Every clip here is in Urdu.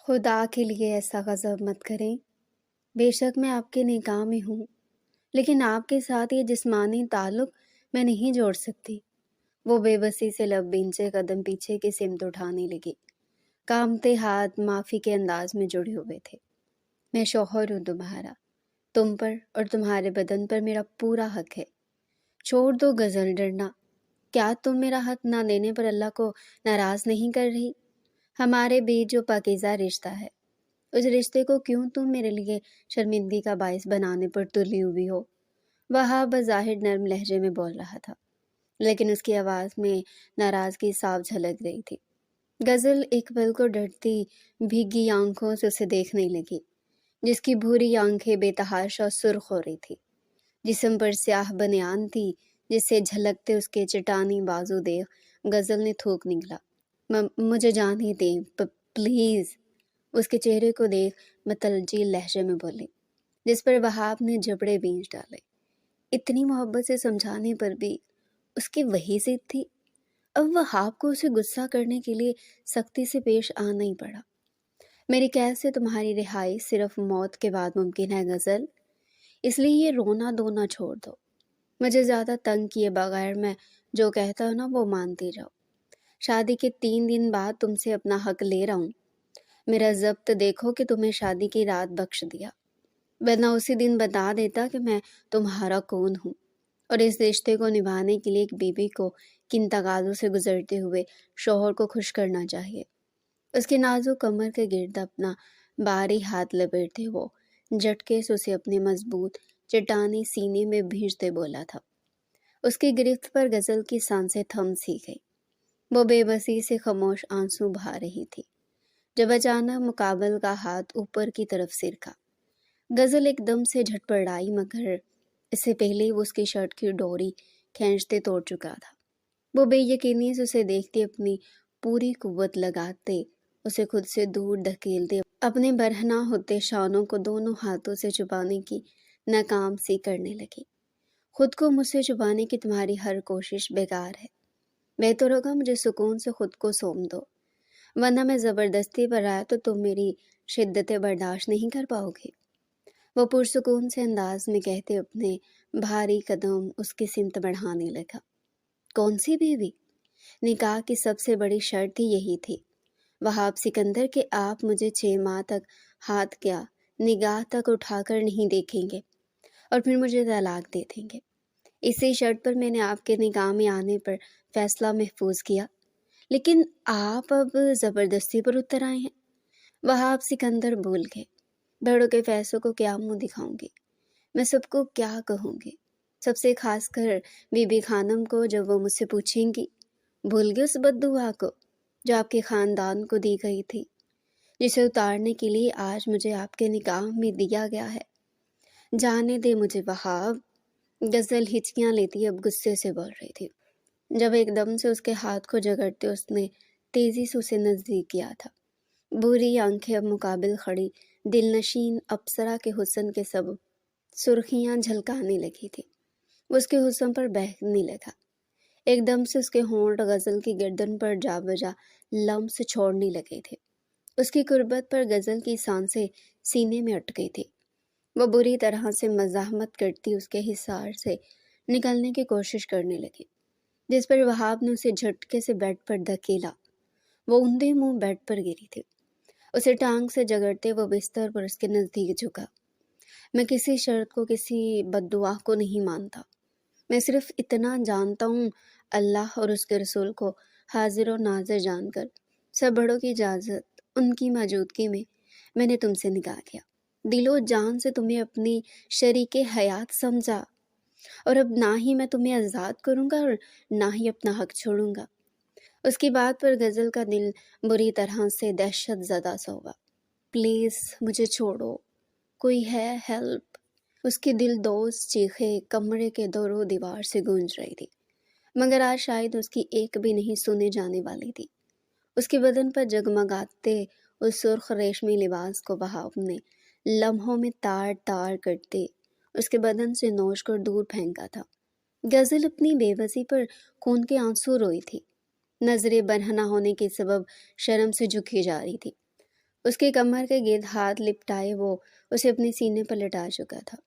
خدا کے لیے ایسا غضب مت کریں۔ بے شک میں آپ کے نکاح میں ہوں، لیکن آپ کے ساتھ یہ جسمانی تعلق میں نہیں جوڑ سکتی۔ وہ بے بسی سے لب بھینچے قدم پیچھے کی سمت اٹھانے لگی۔ کامتے ہاتھ معافی کے انداز میں جڑے ہوئے تھے۔ میں شوہر ہوں تمہارا، تم پر اور تمہارے بدن پر میرا پورا حق ہے۔ چھوڑ دو غزل ڈرنا۔ کیا تم میرا حق نہ دینے پر اللہ کو ناراض نہیں کر رہی؟ ہمارے بیچ جو پاکیزہ رشتہ ہے، اس رشتے کو کیوں تم میرے لیے شرمندگی کا باعث بنانے پر تلی ہوئی ہو؟ وہاں بظاہر نرم لہجے میں بول رہا تھا، لیکن اس کی آواز میں ناراضگی صاف جھلک رہی تھی۔ غزل ایک پل کو ڈرتی بھیگی آنکھوں سے اسے دیکھنے لگی، جس کی بھوری آنکھیں بے تحاشا سرخ ہو رہی تھی۔ جسم پر سیاہ بنیان تھی، جس سے جھلکتے اس کے چٹانی بازو دیکھ غزل نے تھوک نکلا۔ مجھے جانے دیں پلیز۔ اس کے چہرے کو دیکھ متلجی لہجے میں بولی، جس پر وہاب نے جبڑے بینچ ڈالے۔ اتنی محبت سے سمجھانے پر بھی اس کی وہی ضد تھی۔ اب وہاب کو اسے غصہ کرنے کے لیے سختی سے پیش آنا ہی پڑا۔ میری قید سے تمہاری رہائی صرف موت کے بعد ممکن ہے غزل، اس لیے یہ رونا دھونا چھوڑ دو۔ مجھے زیادہ تنگ کیے بغیر میں جو کہتا ہوں نا وہ مانتی جاؤ۔ شادی کے 3 دن بعد تم سے اپنا حق لے رہا ہوں۔ میرا ضبط دیکھو کہ تمہیں شادی کی رات بخش دیا، ورنہ اسی دن بتا دیتا کہ میں تمہارا کون ہوں، اور اس رشتے کو نبھانے کے لیے ایک بیوی کو کن تقاضوں سے گزرتے ہوئے شوہر کو خوش کرنا چاہیے۔ اس کے نازک کمر کے گرد اپنا باری ہاتھ لپیٹتے وہ جھٹکے سے اسے اپنے مضبوط چٹانی سینے میں بھیجتے بولا تھا۔ اس کی گرفت پر غزل کی سانسیں تھم سی گئی۔ وہ بے بسی سے خاموش آنسو بہا رہی تھی، جب اچانک مقابل کا ہاتھ اوپر کی طرف سرکا۔ غزل ایک دم سے جھٹ پڑائی، مگر اس سے پہلے وہ اس کی شرٹ کی ڈوری کھینچتے توڑ چکا تھا۔ وہ بے یقینی سے اسے دیکھتے اپنی پوری قوت لگاتے اسے خود سے دور دھکیلتے اپنے برہنہ ہوتے شانوں کو دونوں ہاتھوں سے چھپانے کی ناکام سی کرنے لگی۔ خود کو مجھ سے چھپانے کی تمہاری ہر کوشش بیکار ہے۔ بہتر ہوگا مجھے سکون سے خود کو سونپ دو، ورنہ میں زبردستی پر آیا تو تم میری شدتیں برداشت نہیں کر پاؤ گے۔ وہ پرسکون سے انداز میں کہتے اپنے بھاری قدم اس کی سمت بڑھانے لگا۔ کون سی بیوی؟ نکاح کی سب سے بڑی شرط ہی یہی تھی، وہاب سکندر، کہ آپ مجھے 6 ماہ تک ہاتھ کیا نگاہ تک اٹھا کر نہیں دیکھیں گے اور پھر مجھے طلاق دے دیں گے۔ اسی شرط پر میں نے آپ کے نکاح میں آنے پر فیصلہ محفوظ کیا، لیکن آپ اب زبردستی پر اتر آئے ہیں۔ وہاب سکندر بول گئے، بڑوں کے فیصلوں کو کیا منہ دکھاؤں گی؟ میں سب کو کیا کہوں گی؟ سب سے خاص کر بی بی خانم کو جب وہ مجھ سے پوچھیں گی۔ بھول گئے اس بددعا کو جو آپ کے خاندان کو دی گئی تھی، جسے اتارنے کے لیے آج مجھے آپ کے نکاح میں دیا گیا ہے؟ جانے دے مجھے وہاب۔ غزل ہچکیاں لیتی اب غصے سے بول رہی تھی، جب ایک دم سے اس کے ہاتھ کو جگڑتے اس نے تیزی سے اسے نزدیک کیا تھا۔ بری آنکھیں اب مقابل کھڑی دل نشین اپسرا کے حسن کے سبب سرخیاں جھلکانے لگی تھی۔ وہ اس کے حسن پر بہکنے لگا۔ ایک دم سے اس کے ہونٹ غزل کی گردن پر جا بجا لمس چھوڑنے لگے تھے۔ اس کی قربت پر غزل کی سانسیں سینے میں اٹک گئی تھی۔ وہ بری طرح سے مزاحمت کرتی اس کے حصار سے نکلنے کی کوشش کرنے لگی، جس پر وہاب نے اسے جھٹکے سے بیڈ پر دھکیلا۔ وہ اندھے منہ بیڈ پر گری تھی۔ اسے ٹانگ سے جگڑتے وہ بستر پر اس کے نزدیک جھکا۔ میں کسی شرط کو، کسی بددعا کو نہیں مانتا۔ میں صرف اتنا جانتا ہوں، اللہ اور اس کے رسول کو حاضر و ناظر جان کر، سب بڑوں کی اجازت، ان کی موجودگی میں میں نے تم سے نکاح کیا۔ دل و جان سے تمہیں اپنی شریک حیات سمجھا، اور اب نہ ہی میں تمہیں آزاد کروں گا اور نہ ہی اپنا حق چھوڑوں گا۔ اس کی بات پر غزل کا دل بری طرح سے دہشت زدہ سا ہوا۔ پلیز مجھے چھوڑو، کوئی ہے، ہیلپ۔ اس کی دل دوز چیخیں کمرے کے دور و دیوار سے گونج رہی تھی، مگر آج شاید اس کی ایک بھی نہیں سنے جانے والی تھی۔ اس کے بدن پر جگمگاتے اس سرخ ریشمی لباس کو وہاب نے لمحوں میں تار تار کرتے اس کے بدن سے نوچ کر دور پھینکا تھا۔ غزل اپنی بے بسی پر خون کے آنسو روئی تھی، نظریں برہنہ ہونے کے سبب شرم سے جھکی جا رہی تھی۔ اس کے کمر کے گرد ہاتھ لپٹائے وہ اسے اپنے سینے پر لٹا چکا تھا،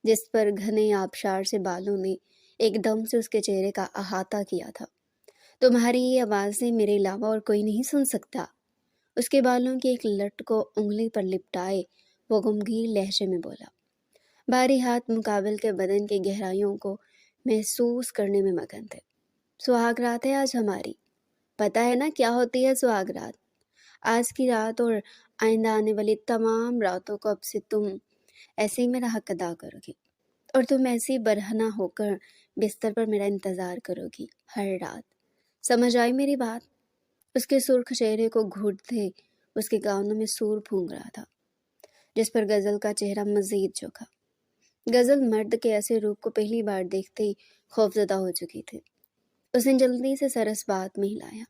جس پر گھنے آبشار سے بالوں نے ایک دم سے اس کے چہرے کا احاطہ کیا تھا۔ تمہاری یہ آوازیں میرے علاوہ اور کوئی نہیں سن سکتا۔ اس کے بالوں کی ایک لٹ کو انگلی پر لپٹائے وہ غمگین لہجے میں بولا۔ بھاری ہاتھ مقابل کے بدن کی گہرائیوں کو محسوس کرنے میں مگن تھے۔ سہاگ رات ہے آج ہماری، پتہ ہے نا کیا ہوتی ہے سہاگ رات؟ آج کی رات اور آئندہ آنے والی تمام راتوں کو اب سے تم ایسے ہی میرا حق ادا کرو گی، اور تم ایسی برہنہ ہو کر بستر پر میرا انتظار کرو گی ہر رات۔ سمجھ آئی میری بات؟ اس کے سرخ چہرے کو گھونٹتے اس کے گانوں میں سور پھونک رہا تھا، جس پر غزل کا چہرہ مزید جھکا۔ غزل مرد کے ایسے روپ کو پہلی بار دیکھتے ہی خوفزدہ ہو چکی تھی۔ اس نے جلدی سے سر اس بات میں ہلایا۔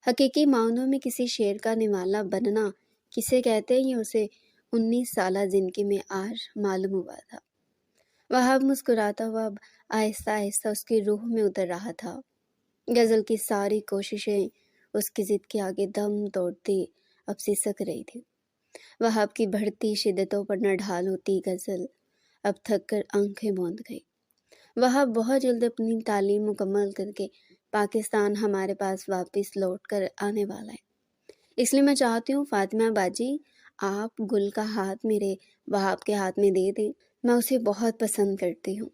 حقیقی معنوں میں کسی شیر کا نوالا بننا کسے کہتے ہیں یہ اسے 19 سالہ زندگی میں آج معلوم ہوا تھا۔ وہاب مسکراتا ہوا اب آہستہ آہستہ اس کی روح میں اتر رہا تھا۔ غزل کی ساری کوششیں اس کی ضد کے آگے دم توڑتی اب سسک رہی تھی۔ وہاب کی بڑھتی شدتوں پر نہ ڈھال ہوتی غزل اب تھک کر آنکھیں موند گئی۔ وہاب بہت جلد اپنی تعلیم مکمل کر کے پاکستان ہمارے پاس واپس لوٹ کر آنے والا ہے، اس لیے میں چاہتی ہوں فاطمہ باجی آپ گل کا ہاتھ میرے وہاب کے ہاتھ میں دے دیں۔ میں اسے بہت پسند کرتی ہوں۔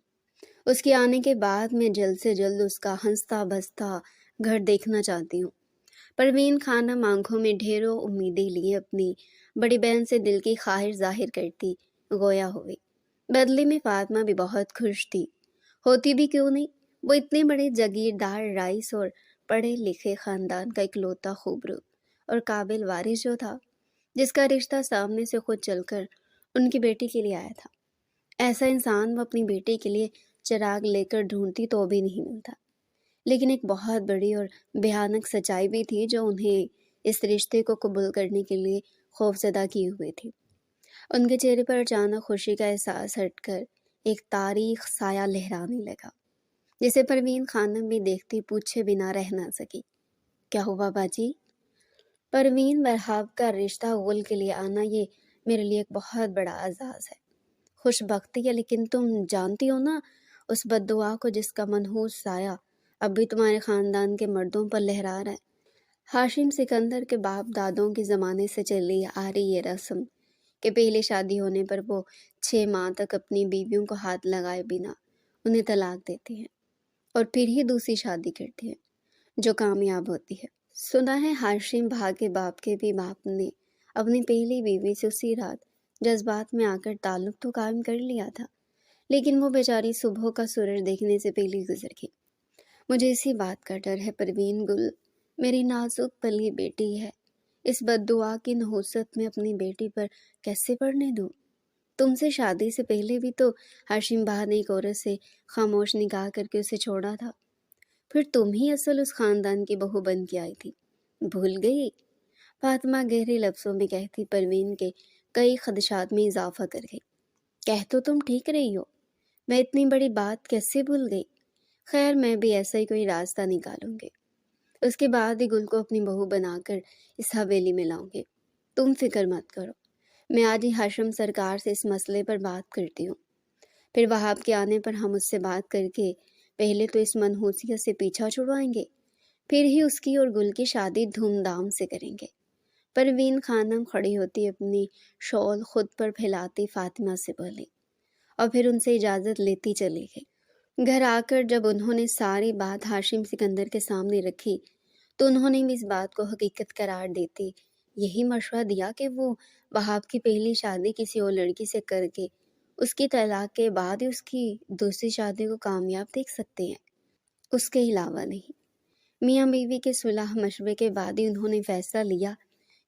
اس کے آنے کے بعد میں جلد سے جلد اس کا ہنستا بستا گھر دیکھنا چاہتی ہوں۔ پروین خانم آنکھوں میں ڈھیروں امیدیں لیے اپنی بڑی بہن سے دل کی خواہش ظاہر کرتی گویا ہوئی۔ بدلے میں فاطمہ بھی بہت خوش تھی، ہوتی بھی کیوں نہیں، وہ اتنے بڑے جاگیردار رئیس اور پڑھے لکھے خاندان کا اکلوتا خوبرو اور قابل وارث جو تھا، جس کا رشتہ سامنے سے خود چل کر ان کی بیٹی کے لیے آیا تھا۔ ایسا انسان وہ اپنی بیٹی کے لیے چراغ لے کر ڈھونڈتی تو بھی نہیں ملتا۔ لیکن ایک بہت بڑی اور بھیانک سچائی بھی تھی جو انہیں اس رشتے کو قبول کرنے کے لیے خوفزدہ کیے ہوئے تھی۔ ان کے چہرے پر اچانک خوشی کا احساس ہٹ کر ایک تاریخ سایہ لہرانے لگا، جسے پروین خانم بھی دیکھتی پوچھے بنا رہ نہ سکی۔ کیا ہوا باجی؟ پروین وہاب کا رشتہ غل کے لیے آنا یہ میرے لیے ایک بہت بڑا اعزاز ہے، خوش بختی ہے، لیکن تم جانتی ہو نا اس بد دعا کو جس کا منحوس سایہ اب بھی تمہارے خاندان کے مردوں پر لہرا رہا ہے۔ ہاشم سکندر کے باپ دادوں کے زمانے سے چلی آ رہی یہ رسم کہ پہلے شادی ہونے پر وہ 6 ماہ تک اپنی بیویوں کو ہاتھ لگائے بنا انہیں طلاق دیتے ہیں اور پھر ہی دوسری شادی کرتے ہیں جو کامیاب ہوتی ہے۔ سنا ہے ہاشم بھا کے باپ کے بھی باپ نے اپنی پہلی بیوی سے اسی رات جذبات میں آ کر تعلق تو قائم کر لیا تھا، لیکن وہ بیچاری صبح کا سورج دیکھنے سے پہلے گزر گئی۔ مجھے اسی بات کا ڈر ہے پروین گل، میری نازک پلی بیٹی ہے، اس بد دعا کی نحوست میں اپنی بیٹی پر کیسے پڑنے دوں؟ تم سے شادی سے پہلے بھی تو ہاشم بھا نے ایک عورت سے خاموش نکاح کر کے اسے چھوڑا تھا، پھر تم ہی اصل اس خاندان کی بہو بن کے آئی تھی، بھول گئی؟ فاطمہ گہرے لفظوں میں کہتی پروین کے کئی خدشات میں اضافہ کر گئی۔ کہہ تو تم ٹھیک رہی ہو، میں اتنی بڑی بات کیسے بھول گئی؟ خیر میں بھی ایسا ہی کوئی راستہ نکالوں گی، اس کے بعد ہی گل کو اپنی بہو بنا کر اس حویلی میں لاؤں گی، تم فکر مت کرو۔ میں آج ہی ہاشم سرکار سے اس مسئلے پر بات کرتی ہوں، پھر وہاب کے آنے پر ہم اس سے بات کر کے پہلے تو اس منحوسیت سے پیچھا چھڑوائیں گے، پھر ہی اس کی اور گل کی شادی دھوم دھام سے کریں گے۔ پروین خانم کھڑی ہوتی اپنی شال خود پر پھیلاتی فاطمہ سے بولی اور پھر ان سے اجازت لیتی چلی گئی۔ گھر آ کر جب انہوں نے ساری بات ہاشم سکندر کے سامنے رکھی تو انہوں نے بھی اس بات کو حقیقت قرار دیتی یہی مشورہ دیا کہ وہ وہاب کی پہلی شادی کسی اور لڑکی سے کر کے اس کی طلاق کے بعد ہی اس کی دوسری شادی کو کامیاب دیکھ سکتے ہیں، اس کے علاوہ نہیں۔ میاں بیوی کے صلح مشورے کے بعد ہی انہوں نے فیصلہ لیا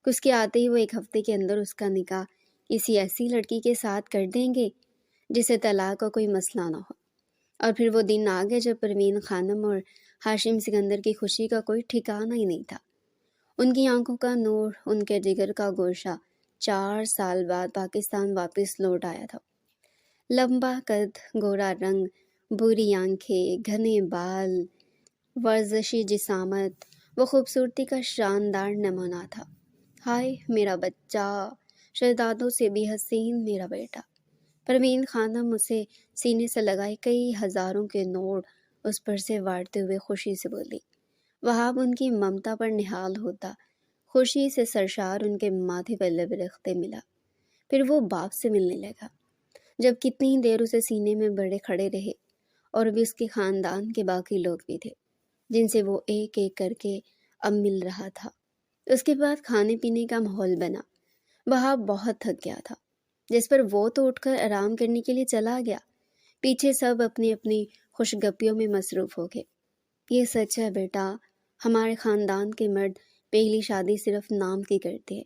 کہ اس کے آتے ہی وہ 1 ہفتے کے اندر اس کا نکاح کسی ایسی لڑکی کے ساتھ کر دیں گے جسے طلاق کا کوئی مسئلہ نہ ہو۔ اور پھر وہ دن آ گئے جب پروین خانم اور ہاشم سکندر کی خوشی کا کوئی ٹھکانہ ہی نہیں تھا۔ ان کی آنکھوں کا نور، ان کے جگر کا گوشہ 4 سال بعد پاکستان واپس لوٹ آیا تھا۔ لمبا قد، گورا رنگ، بری آنکھیں، گھنے بال، ورزشی جسامت، وہ خوبصورتی کا شاندار نمونہ تھا۔ ہائے میرا بچہ، شہزادوں سے بھی حسین میرا بیٹا۔ پروین خانم اسے سینے سے لگائے کئی ہزاروں کے نوٹ اس پر سے وارتے ہوئے خوشی سے بولی۔ وہاب ان کی ممتا پر نہال ہوتا، خوشی سے سرشار ان کے ماتھے پر لب رکھتے ملا۔ پھر وہ باپ سے ملنے لگا، جب کتنی دیر اسے سینے میں بڑے کھڑے رہے، اور بھی اس کے خاندان کے باقی لوگ بھی تھے جن سے وہ ایک ایک کر کے اب مل رہا تھا۔ اس کے بعد کھانے پینے کا ماحول بنا۔ وہاب بہت تھک گیا تھا، جس پر وہ تو اٹھ کر آرام کرنے کے لیے چلا گیا، پیچھے سب اپنی اپنی خوش گپیوں میں مصروف ہو گئے۔ یہ سچ ہے بیٹا، ہمارے خاندان کے مرد پہلی شادی صرف نام کی کرتے ہیں،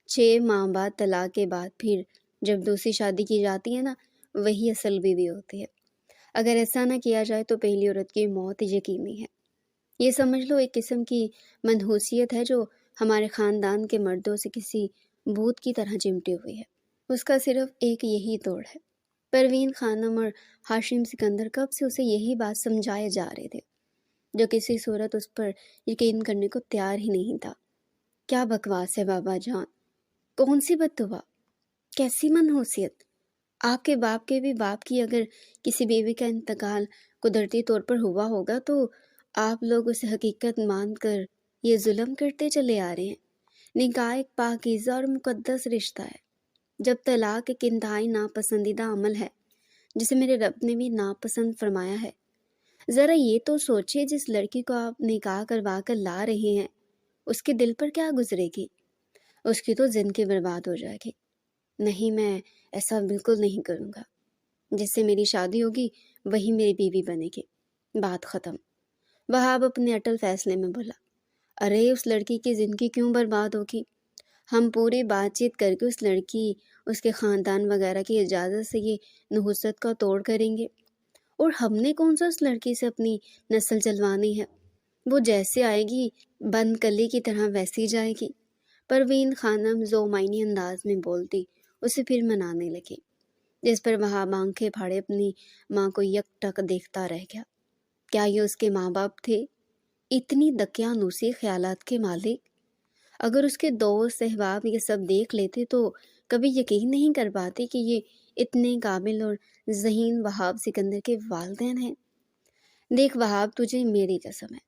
6 ماہ بعد طلاق کے بعد پھر جب دوسری شادی کی جاتی ہے نا، وہی اصل بیوی ہوتی ہے۔ اگر ایسا نہ کیا جائے تو پہلی عورت کی موت یقینی ہے۔ یہ سمجھ لو ایک قسم کی منحوسیت ہے جو ہمارے خاندان کے مردوں سے کسی بھوت کی طرح چمٹی ہوئی ہے۔ اس کا صرف ایک یہی توڑ ہے۔ پروین خانم اور ہاشم سکندر کب سے اسے یہی بات سمجھائے جا رہے تھے، جو کسی صورت اس پر یقین کرنے کو تیار ہی نہیں تھا۔ کیا بکواس ہے بابا جان، کون سی بددعا، کیسی منحوسیت؟ آپ کے بھی باپ کی اگر کسی بیوی کا انتقال قدرتی طور پر ہوا ہوگا تو آپ لوگ اسے حقیقت مان کر یہ ظلم کرتے چلے آ رہے ہیں۔ نکاح ایک پاکیزہ اور مقدس رشتہ ہے، جب طلاق ایک انتہائی ناپسندیدہ عمل ہے جسے میرے رب نے بھی ناپسند فرمایا ہے۔ ذرا یہ تو سوچئے، جس لڑکی کو آپ نکاح کروا کر لا رہے ہیں اس کے دل پر کیا گزرے گی؟ اس کی تو زندگی برباد ہو جائے گی۔ نہیں، میں ایسا بالکل نہیں کروں گا۔ جس سے میری شادی ہوگی وہی میری بیوی بنے گی، بات ختم۔ وہاب اپنے اٹل فیصلے میں بولا، ارے اس لڑکی کی زندگی کیوں برباد ہوگی؟ ہم پوری بات چیت کر کے اس لڑکی، اس کے خاندان وغیرہ کی اجازت سے یہ نحوست کا توڑ کریں گے، اور ہم نے کون سا اس لڑکی سے اپنی نسل چلوانی ہے؟ وہ جیسے آئے گی بند کلی کی طرح ویسی جائے گی۔ پروین خانم ذو معنی انداز میں بولتی اسے پھر منانے لگی، جس پر وہاب آنکھیں پھاڑے اپنی ماں کو یک ٹک دیکھتا رہ گیا۔ کیا یہ اس کے ماں باپ تھے، اتنی دقیانوسی خیالات کے مالک؟ اگر اس کے دوست احباب یہ سب دیکھ لیتے تو کبھی یقین نہیں کر پاتے کہ یہ اتنے قابل اور ذہین وہاب سکندر کے والدین ہیں۔ دیکھ وہاب، تجھے میری قسم ہے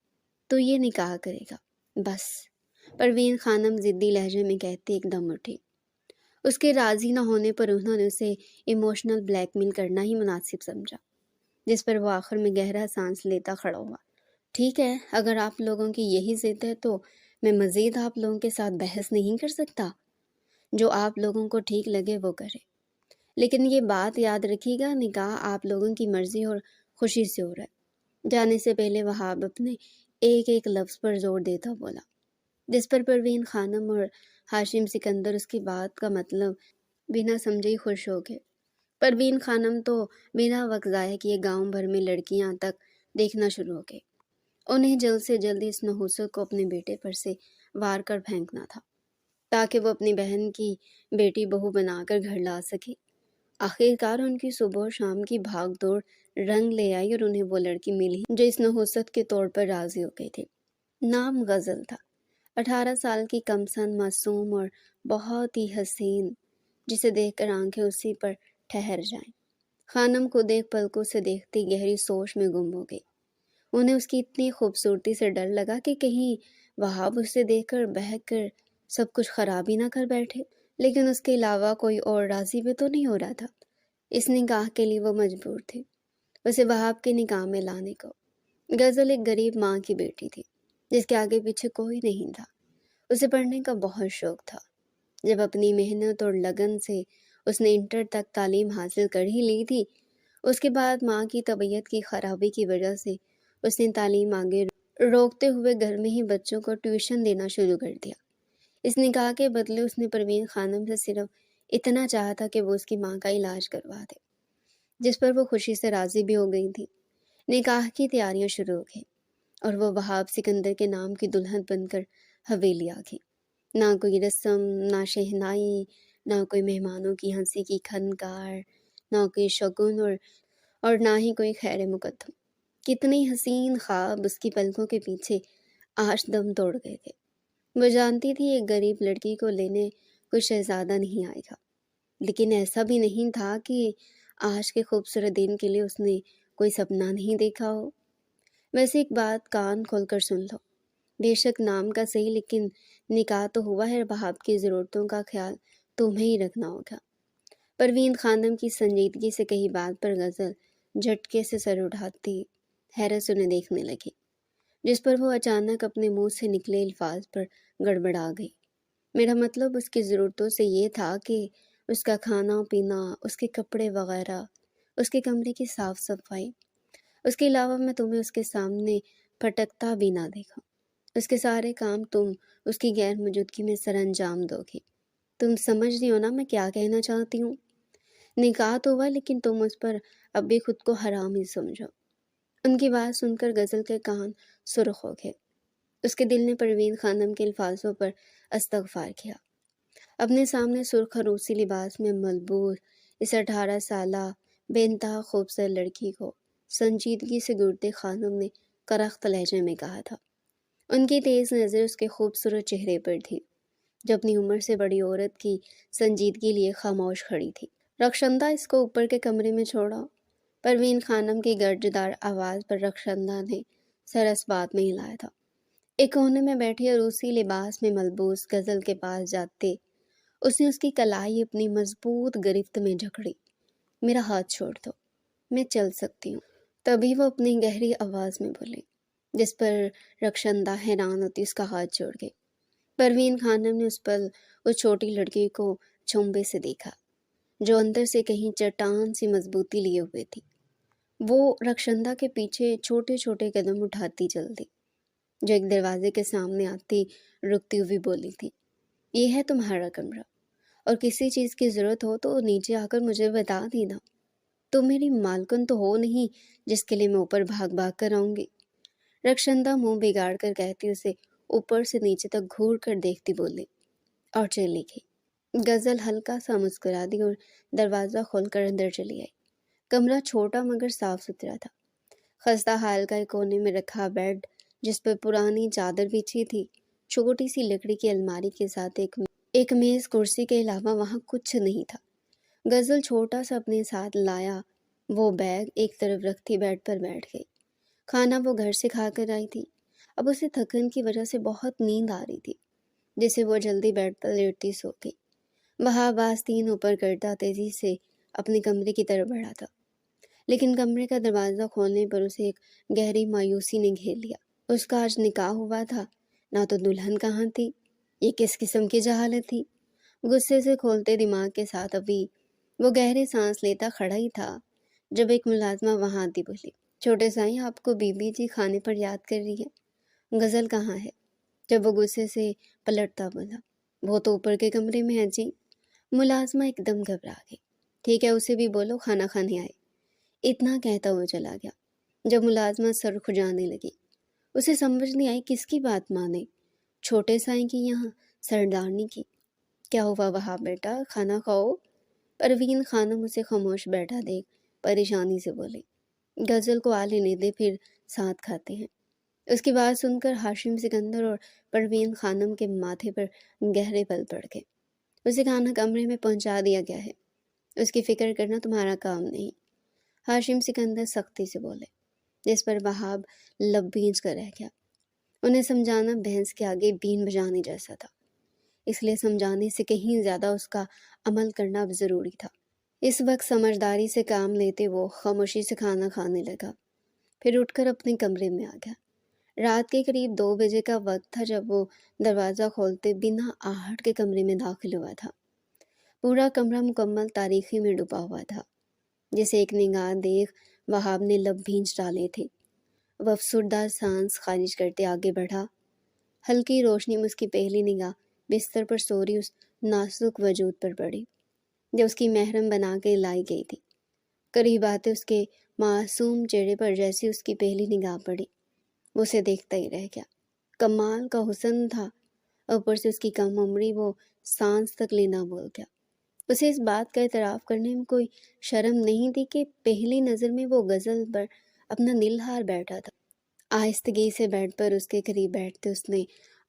تو یہ نکاح کرے گا، بس۔ پروین خانم ضدی لہجے میں کہتی ایک دم اٹھی۔ اس کے راضی نہ ہونے پر انہوں نے اسے ایموشنل بلیک میل کرنا ہی مناسب سمجھا، جس پر وہ آخر میں گہرا سانس لیتا کھڑا ہوا۔ ٹھیک ہے، اگر آپ لوگوں کی یہی ضد ہے تو میں مزید آپ لوگوں کے ساتھ بحث نہیں کر سکتا۔ جو آپ لوگوں کو ٹھیک لگے وہ کرے، لیکن یہ بات یاد رکھیے گا، نکاح آپ لوگوں کی مرضی اور خوشی سے ہو رہا ہے۔ جانے سے پہلے وہاب اپنے ایک ایک لفظ پر زور دیتا بولا، جس پر پروین خانم اور ہاشم سکندر اس کی بات کا مطلب بنا سمجھے ہی خوش ہو گئے۔ پروین خانم تو بنا وقت ضائع کیے گاؤں بھر میں لڑکیاں تک دیکھنا شروع ہو گئی۔ انہیں جلد سے جلد اس نحوست کو اپنے بیٹے پر سے وار کر پھینکنا تھا، تاکہ وہ اپنی بہن کی بیٹی بہو بنا کر گھر لا سکے۔ آخر کار ان کی صبح و شام کی بھاگ دوڑ رنگ لے آئی اور انہیں وہ لڑکی ملی جو اس نحوست کے طور پر راضی ہو گئی تھی۔ نام غزل تھا، 18 سال کی کم سن، معصوم اور بہت ہی حسین، جسے دیکھ کر آنکھیں اسی پر ٹھہر جائیں۔ خانم خود ایک پلکوں سے دیکھتی گہری سوچ میں گم ہو گئی۔ انہیں اس کی اتنی خوبصورتی سے ڈر لگا کہ کہیں وہاب اسے دیکھ کر بہک کر سب کچھ خراب ہی نہ کر بیٹھے، لیکن اس کے علاوہ کوئی اور راضی بھی تو نہیں ہو رہا تھا۔ اس نکاح کے لیے وہ مجبور تھی، اسے وہاب کے نکاح میں لانے کو۔ غزل ایک غریب ماں کی بیٹی تھی، جس کے آگے پیچھے کوئی نہیں تھا۔ اسے پڑھنے کا بہت شوق تھا۔ جب اپنی محنت اور لگن سے اس نے انٹر تک تعلیم حاصل کر ہی لی تھی، اس کے بعد ماں کی طبیعت کی خرابی کی وجہ سے اس نے تعلیم آگے روکتے ہوئے گھر میں ہی بچوں کو ٹیوشن دینا شروع کر دیا۔ اس نکاح کے بدلے اس نے پروین خانم سے صرف اتنا چاہا تھا کہ وہ اس کی ماں کا علاج کروا دے، جس پر وہ خوشی سے راضی بھی ہو گئی تھی۔ نکاح کی تیاریاں شروع ہو گئیں اور وہ وہاب سکندر کے نام کی دلہن بن کر حویلی آ گئی۔ نہ کوئی رسم، نہ شہنائی، نہ کوئی مہمانوں کی ہنسی کی کھنکار، نہ کوئی شگن اور نہ ہی کوئی خیر مقدم۔ کتنے حسین خواب اس کی پلکوں کے پیچھے آج دم توڑ گئے تھے۔ وہ جانتی تھی ایک غریب لڑکی کو لینے کوئی شہزادہ نہیں آئے گا، لیکن ایسا بھی نہیں تھا کہ آج کے خوبصورت دن کے لیے اس نے کوئی سپنا نہیں دیکھا ہو۔ ویسے ایک بات کان کھول کر سن لو، بے شک نام کا صحیح لیکن نکاح تو ہوا ہے، بہاب کی ضرورتوں کا خیال تمہیں ہی رکھنا ہوگا۔ پروین خانم کی سنجیدگی سے کہی بات پر غزل جھٹکے سے سر اٹھاتی حیرت سے انہیں دیکھنے لگی، جس پر وہ اچانک اپنے منہ سے نکلے الفاظ پر گڑبڑا گئی۔ میرا مطلب اس کی ضرورتوں سے یہ تھا کہ اس کا کھانا پینا، اس کے کپڑے وغیرہ، اس کے کمرے کی صاف صفائی، اس کے علاوہ میں تمہیں اس کے سامنے پھٹکتا بھی نہ دیکھا۔ اس کے سارے کام تم اس کی غیر موجودگی میں سر انجام دو گی۔ تم سمجھ رہی ہو نا میں کیا کہنا چاہتی ہوں؟ نکاح تو ہوا لیکن تم اس پر اب بھی خود کو حرام ہی سمجھو۔ ان کی بات سن کر غزل کے کان سرخ ہو گئے۔ اس کے دل نے پروین خانم کے الفاظوں پر استغفار کیا۔ اپنے سامنے سرخ روسی لباس میں ملبوس اس 18 سالہ بے انتہا خوبصورت لڑکی کو سنجیدگی سے گھورتے خانم نے کرخت لہجے میں کہا تھا۔ ان کی تیز نظر اس کے خوبصورت چہرے پر تھی، جو اپنی عمر سے بڑی عورت کی سنجیدگی لیے خاموش کھڑی تھی۔ رخشندہ، اس کو اوپر کے کمرے میں چھوڑا۔ پروین خانم کی گرجدار آواز پر رخشندہ نے سر اس بات میں ہلایا تھا۔ ایک کونے میں بیٹھی روسی لباس میں ملبوس غزل کے پاس جاتے اس نے اس کی کلائی اپنی مضبوط گرفت میں جکڑی۔ میرا ہاتھ چھوڑ دو، میں چل سکتی ہوں۔ تبھی وہ اپنی گہری آواز میں بولی، جس پر رخشندہ حیران ہوتی اس کا ہاتھ چھوڑ گئی۔ پروین خانم نے اس پل اس چھوٹی لڑکی کو چنبے سے دیکھا، جو اندر سے کہیں چٹان سی مضبوطی لیے ہوئے تھی۔ وہ رخشندہ کے پیچھے چھوٹے چھوٹے قدم اٹھاتی چل دی، جو ایک دروازے کے سامنے آتی رکتی ہوئی بولی تھی، یہ ہے تمہارا کمرہ، اور کسی چیز کی ضرورت ہو تو نیچے آ کر مجھے بتا دینا۔ تم میری مالکن تو ہو نہیں جس کے لیے میں اوپر بھاگ بھاگ کر آؤں گی۔ رخشندہ منہ بگاڑ کر کہتی اسے اوپر سے نیچے تک گھور کر دیکھتی بولی اور چلی گئی۔ غزل ہلکا سا مسکرا دی اور دروازہ کھول کر اندر چلی آئی۔ کمرہ چھوٹا مگر صاف ستھرا تھا۔ خستہ حال کا ایک کونے میں رکھا بیڈ، جس پر پرانی چادر بچھی تھی، چھوٹی سی لکڑی کی الماری کے ساتھ ایک میز کرسی کے علاوہ وہاں کچھ نہیں تھا۔ غزل چھوٹا سا اپنے ساتھ لایا وہ بیگ ایک طرف رکھتی بیڈ پر بیٹھ گئی۔ کھانا وہ گھر سے کھا کر آئی تھی۔ اب اسے تھکن کی وجہ سے بہت نیند آ رہی تھی، جسے وہ جلدی بیڈ پر لیٹتی سو گئی۔ وہاں باستین اوپر کرتا تیزی سے اپنے کمرے کی طرف بڑھا تھا، لیکن کمرے کا دروازہ کھولنے پر اسے ایک گہری مایوسی نے گھیر لیا۔ اس کا آج نکاح ہوا تھا، نہ تو دلہن کہاں تھی۔ یہ کس قسم کی جہالت تھی؟ غصے سے کھولتے دماغ کے ساتھ ابھی وہ گہرے سانس لیتا کھڑا ہی تھا جب ایک ملازمہ وہاں آتی بولی، چھوٹے سائیں، آپ کو بی بی جی کھانے پر یاد کر رہی ہے۔ غزل کہاں ہے؟ جب وہ غصے سے پلٹتا بولا، وہ تو اوپر کے کمرے میں ہے جی۔ ملازمہ ایک دم گھبرا گئی۔ ٹھیک ہے، اسے بھی بولو کھانا کھانے آئے۔ اتنا کہتا وہ چلا گیا۔ جب ملازمہ سر کھجانے لگی، اسے سمجھ نہیں آئی کس کی بات مانے، چھوٹے سائیں کی یہاں سردارنی کی۔ کیا ہوا وہاں بیٹا، کھانا کھاؤ۔ پروین خانم اسے خاموش بیٹھا دیکھ پریشانی سے بولی، غزل کو آ لینے دے، پھر ساتھ کھاتے ہیں۔ اس کی بات سن کر ہاشم سکندر اور پروین خانم کے ماتھے پر گہرے پل پڑ گئے۔ اسے کھانا کمرے میں پہنچا دیا گیا ہے، اس کی فکر کرنا تمہارا کام نہیں، ہاشم سکندر سختی سے بولے، جس پر وہاب لب بھینچ کر رہ گیا۔ انہیں سمجھانا بھینس کے آگے بین بجانے جیسا تھا، اس لیے سمجھانے سے کہیں زیادہ اس کا عمل کرنا اب ضروری تھا۔ اس وقت سمجھداری سے کام لیتے وہ خاموشی سے کھانا کھانے لگا، پھر اٹھ کر اپنے کمرے میں آ گیا۔ رات کے قریب 2 بجے کا وقت تھا جب وہ دروازہ کھولتے بنا آہٹ کے کمرے میں داخل ہوا تھا۔ پورا کمرہ مکمل تاریکی میں ڈوبا ہوا تھا، جسے ایک نگاہ دیکھ وہاب نے لب بھینچ ڈالے تھے۔ وہ افسردہ سانس خارج کرتے آگے بڑھا۔ ہلکی روشنی میں اس کی پہلی نگاہ بستر پر سوری اس نازک وجود پر پڑی جو اس کی محرم بنا کے لائی گئی تھی۔ قریب آتے اس کے معصوم چہرے پر جیسی اس کی پہلی نگاہ پڑی، وہ اسے دیکھتا ہی رہ گیا۔ کمال کا حسن تھا، اوپر سے اس کی کم عمری، وہ سانس تک لینا بھول گیا۔ اسے اس بات کا اعتراف کرنے میں کوئی شرم نہیں تھی کہ پہلی نظر میں وہ غزل پر اپنا دل ہار بیٹھا تھا۔ آہستگی سے بیڈ پر اس کے قریب بیٹھتے اس نے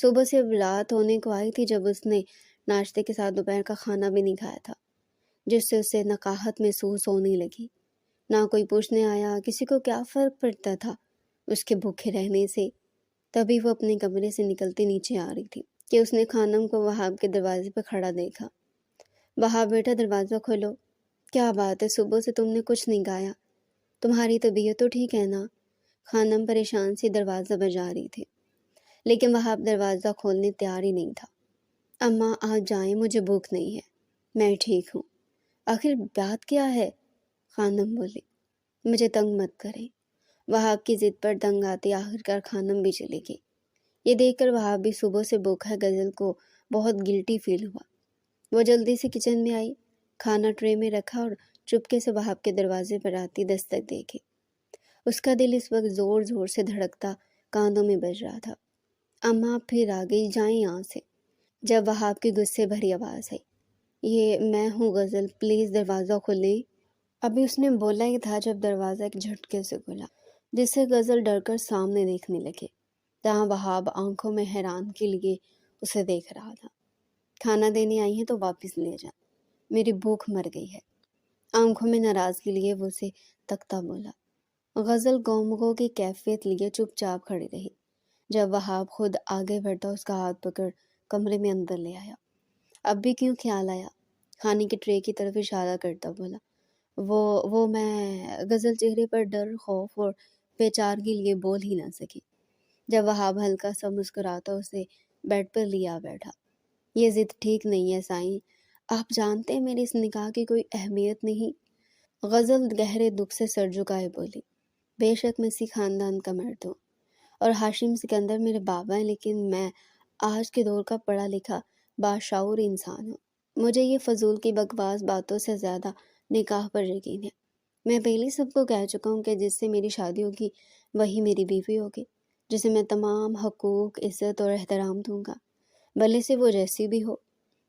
صبح سے اب رات ہونے کو آئی تھی جب اس نے ناشتے کے ساتھ دوپہر کا کھانا بھی نہیں کھایا تھا، جس سے اسے نقاہت محسوس ہونے لگی۔ نہ کوئی پوچھنے آیا، کسی کو کیا فرق پڑتا تھا اس کے بھوکے رہنے سے۔ تبھی وہ اپنے کمرے سے نکلتی نیچے آ رہی تھی کہ اس نے خانم کو وہاب کے دروازے پر کھڑا دیکھا۔ وہاب بیٹا دروازہ کھولو۔ کیا بات ہے، صبح سے تم نے کچھ نہیں کھایا؟ تمہاری طبیعت تو ٹھیک ہے نا؟ خانم پریشان سی دروازہ بجا رہی تھی، لیکن وہاب دروازہ کھولنے تیار ہی نہیں تھا۔ اماں آپ جائیں، مجھے بھوک نہیں ہے، میں ٹھیک ہوں۔ آخر بات کیا ہے؟ خانم بولی۔ مجھے تنگ مت کریں۔ وہاب کی ضد پر تنگ آتی آخرکار خانم بھی چلی گئی۔ یہ دیکھ کر وہاب بھی صبح سے بھوکا غزل کو بہت گلٹی فیل ہوا۔ وہ جلدی سے کچن میں آئی، کھانا ٹرے میں رکھا اور چپکے سے وہاب کے دروازے پر آتی دستک دیکھی۔ اس کا دل اس وقت زور زور سے دھڑکتا کانوں میں بج رہا تھا۔ اماں آپ پھر آ گئی، جائیں یہاں سے۔ جب وہاب کی غصے بھری آواز آئی، یہ میں ہوں غزل، پلیز دروازہ کھولیں۔ ابھی اس نے بولا ہی تھا جب دروازہ ایک جھٹکے سے کھلا، جس سے غزل ڈر کر سامنے دیکھنے لگے، جہاں وہاب آنکھوں میں حیران کے لیے اسے دیکھ رہا تھا۔ کھانا دینے آئی ہیں تو واپس لے جائیں، میری بھوک مر گئی ہے۔ آنکھوں میں ناراضگی لیے وہ اسے تکتا بولا۔ غزل گومگو کی کیفیت لیے چپ چاپ کھڑی رہی۔ جب وہاب خود آگے بڑھتا اس کا ہاتھ پکڑ کمرے میں اندر لے آیا۔ اب بھی کیوں خیال آیا؟ کھانے کی ٹرے کی طرف اشارہ کرتا بولا۔ وہ میں غزل چہرے پر ڈر، خوف اور بے چارگی لیے بول ہی نہ سکی۔ جب وہاب ہلکا سا مسکراتا اسے بیڈ پر لیا بیٹھا۔ یہ ضد ٹھیک نہیں ہے سائیں، آپ جانتے ہیں میری اس نکاح کی کوئی اہمیت نہیں۔ غزل گہرے دکھ سے سر جھکائے بولی۔ بے شک میں اسی خاندان کا مرد ہوں اور ہاشم سکندر میرے بابا ہیں، لیکن میں آج کے دور کا پڑھا لکھا باشعور انسان ہوں۔ مجھے یہ فضول کی بکواس باتوں سے زیادہ نکاح پر یقین ہے۔ میں پہلے سب کو کہہ چکا ہوں کہ جس سے میری شادی ہوگی وہی میری بیوی ہوگی، جسے میں تمام حقوق، عزت اور احترام دوں گا، بھلے سے وہ جیسی بھی ہو۔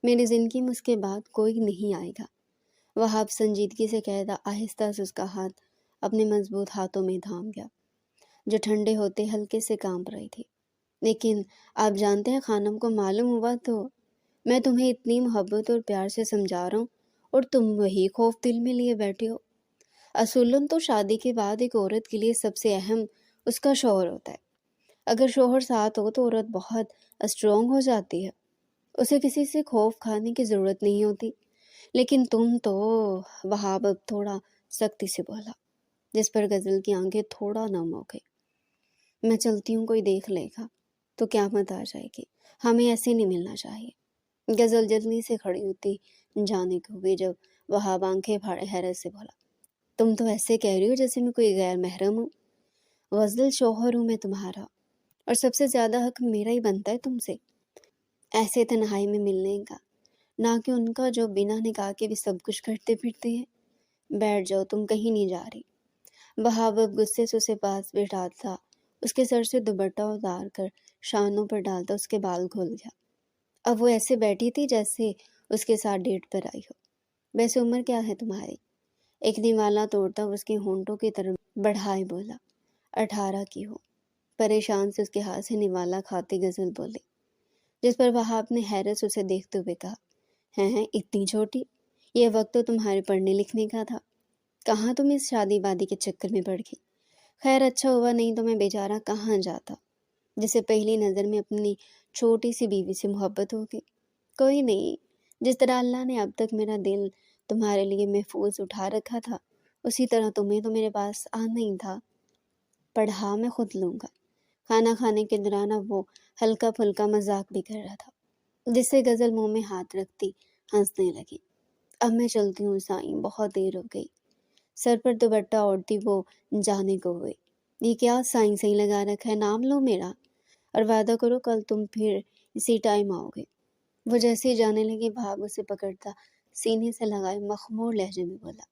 میری زندگی میں اس کے بعد کوئی نہیں آئے گا۔ وہاب سنجیدگی سے کہتا آہستہ سے اس کا ہاتھ اپنے مضبوط ہاتھوں میں تھام گیا، جو ٹھنڈے ہوتے ہلکے سے کانپ رہی تھی۔ لیکن آپ جانتے ہیں خانم کو معلوم ہوا تو میں تمہیں اتنی محبت اور پیار سے سمجھا رہا ہوں اور تم وہی خوف دل میں لیے بیٹھے ہو۔ اصولاً تو شادی کے بعد ایک عورت کے لیے سب سے اہم اس کا شوہر ہوتا ہے۔ اگر شوہر ساتھ ہو تو عورت بہت اسٹرانگ ہو جاتی ہے، اسے کسی سے خوف کھانے کی ضرورت نہیں ہوتی۔ لیکن تم تو، وہاب اب تھوڑا سختی سے بولا، جس پر غزل کی آنکھیں تھوڑا نم ہو گئی۔ میں چلتی ہوں، کوئی دیکھ لے گا تو قیامت آ جائے گی، ہمیں ایسے نہیں ملنا چاہیے۔ غزل جلدی سے کھڑی ہوتی جانے کو ہوئی جب وہاب آنکھیں پھاڑے حیرت سے بولا، تم تو ایسے کہہ رہی ہو جیسے میں کوئی غیر محرم ہوں۔ غزل شوہر ہوں میں تمہارا، اور سب سے زیادہ حق میرا ہی بنتا ہے تم سے ایسے تنہائی میں ملنے کا، نہ کہ ان کا جو بنا نکاح کے بھی سب کچھ کرتے پھرتے ہیں۔ بیٹھ جاؤ، تم کہیں نہیں جا رہی۔ وہاب اب غصے سے اسے پاس بٹھاتا تھا، اس کے سر سے دوپٹہ اتار کر شانوں پر ڈالتا اس کے بال کھل گیا۔ اب وہ ایسے بیٹھی تھی جیسے اس کے ساتھ ڈیٹ پر آئی ہو۔ ویسے عمر کیا ہے تمہاری؟ ایک نوالا توڑتا اس کے ہونٹوں کی طرف بڑھائے بولا۔ 18 کی ہو۔ پریشان سے اس کے ہاتھ سے نوالا کھاتی غزل بولی، جس پر وہاب نے حیرت سے اسے دیکھتے ہوئے کہا، ہیں اتنی چھوٹی؟ یہ وقت تو تمہارے پڑھنے لکھنے کا تھا، کہاں تم اس شادی وادی کے چکر میں پڑ گئی؟ خیر اچھا ہوا، نہیں تو میں بیچارہ کہاں جاتا، جسے پہلی نظر میں اپنی چھوٹی سی بیوی سے محبت ہو گئی۔ کوئی نہیں، جس طرح اللہ نے اب تک میرا دل تمہارے لیے محفوظ اٹھا رکھا تھا، اسی طرح تمہیں تو میرے پاس آنا ہی تھا۔ پڑھا میں خود لوں گا۔ کھانا کھانے کے دوران اب وہ ہلکا پھلکا مذاق بھی کر رہا تھا، جس سے غزل منہ میں ہاتھ رکھتی ہنسنے لگی۔ اب میں چلتی ہوں سائیں، بہت دیر ہو گئی۔ سر پر دوپٹہ اوڑھتی وہ جانے کو ہوئی۔ یہ کیا سائیں سائیں لگا رکھا ہے، نام لو میرا، اور وعدہ کرو کل تم پھر اسی ٹائم آؤ گے۔ وہ جیسے ہی جانے لگی بھاگ اسے پکڑتا سینے سے لگائے مخمور لہجے میں بولا،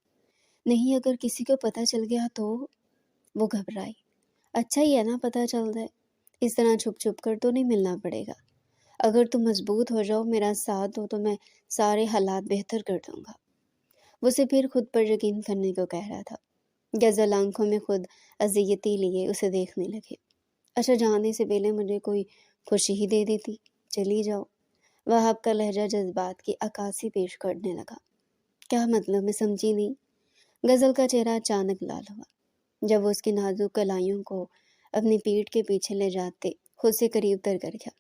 نہیں اگر کسی کو پتہ چل گیا تو؟ وہ گھبرائی۔ اچھا ہی ہے نا پتہ چل جائے، اس طرح چھپ چھپ کر تو نہیں ملنا پڑے گا۔ اگر تم مضبوط ہو جاؤ، میرا ساتھ دو، تو میں سارے حالات بہتر کر دوں گا۔ وہ اسے پھر خود پر یقین کرنے کو کہہ رہا تھا۔ غزل آنکھوں میں خود اذیتی لیے اسے دیکھنے لگے۔ اچھا جانے سے پہلے مجھے کوئی خوشی ہی دے دیتی، چلی جاؤ۔ وہاب کا لہجہ جذبات کی عکاسی پیش کرنے لگا۔ کیا مطلب؟ میں سمجھی نہیں۔ غزل کا چہرہ اچانک لال ہوا جب وہ اس کی نازک کلائیوں کو اپنی پیٹھ کے پیچھے لے جاتے خود سے قریب تر کر گیا۔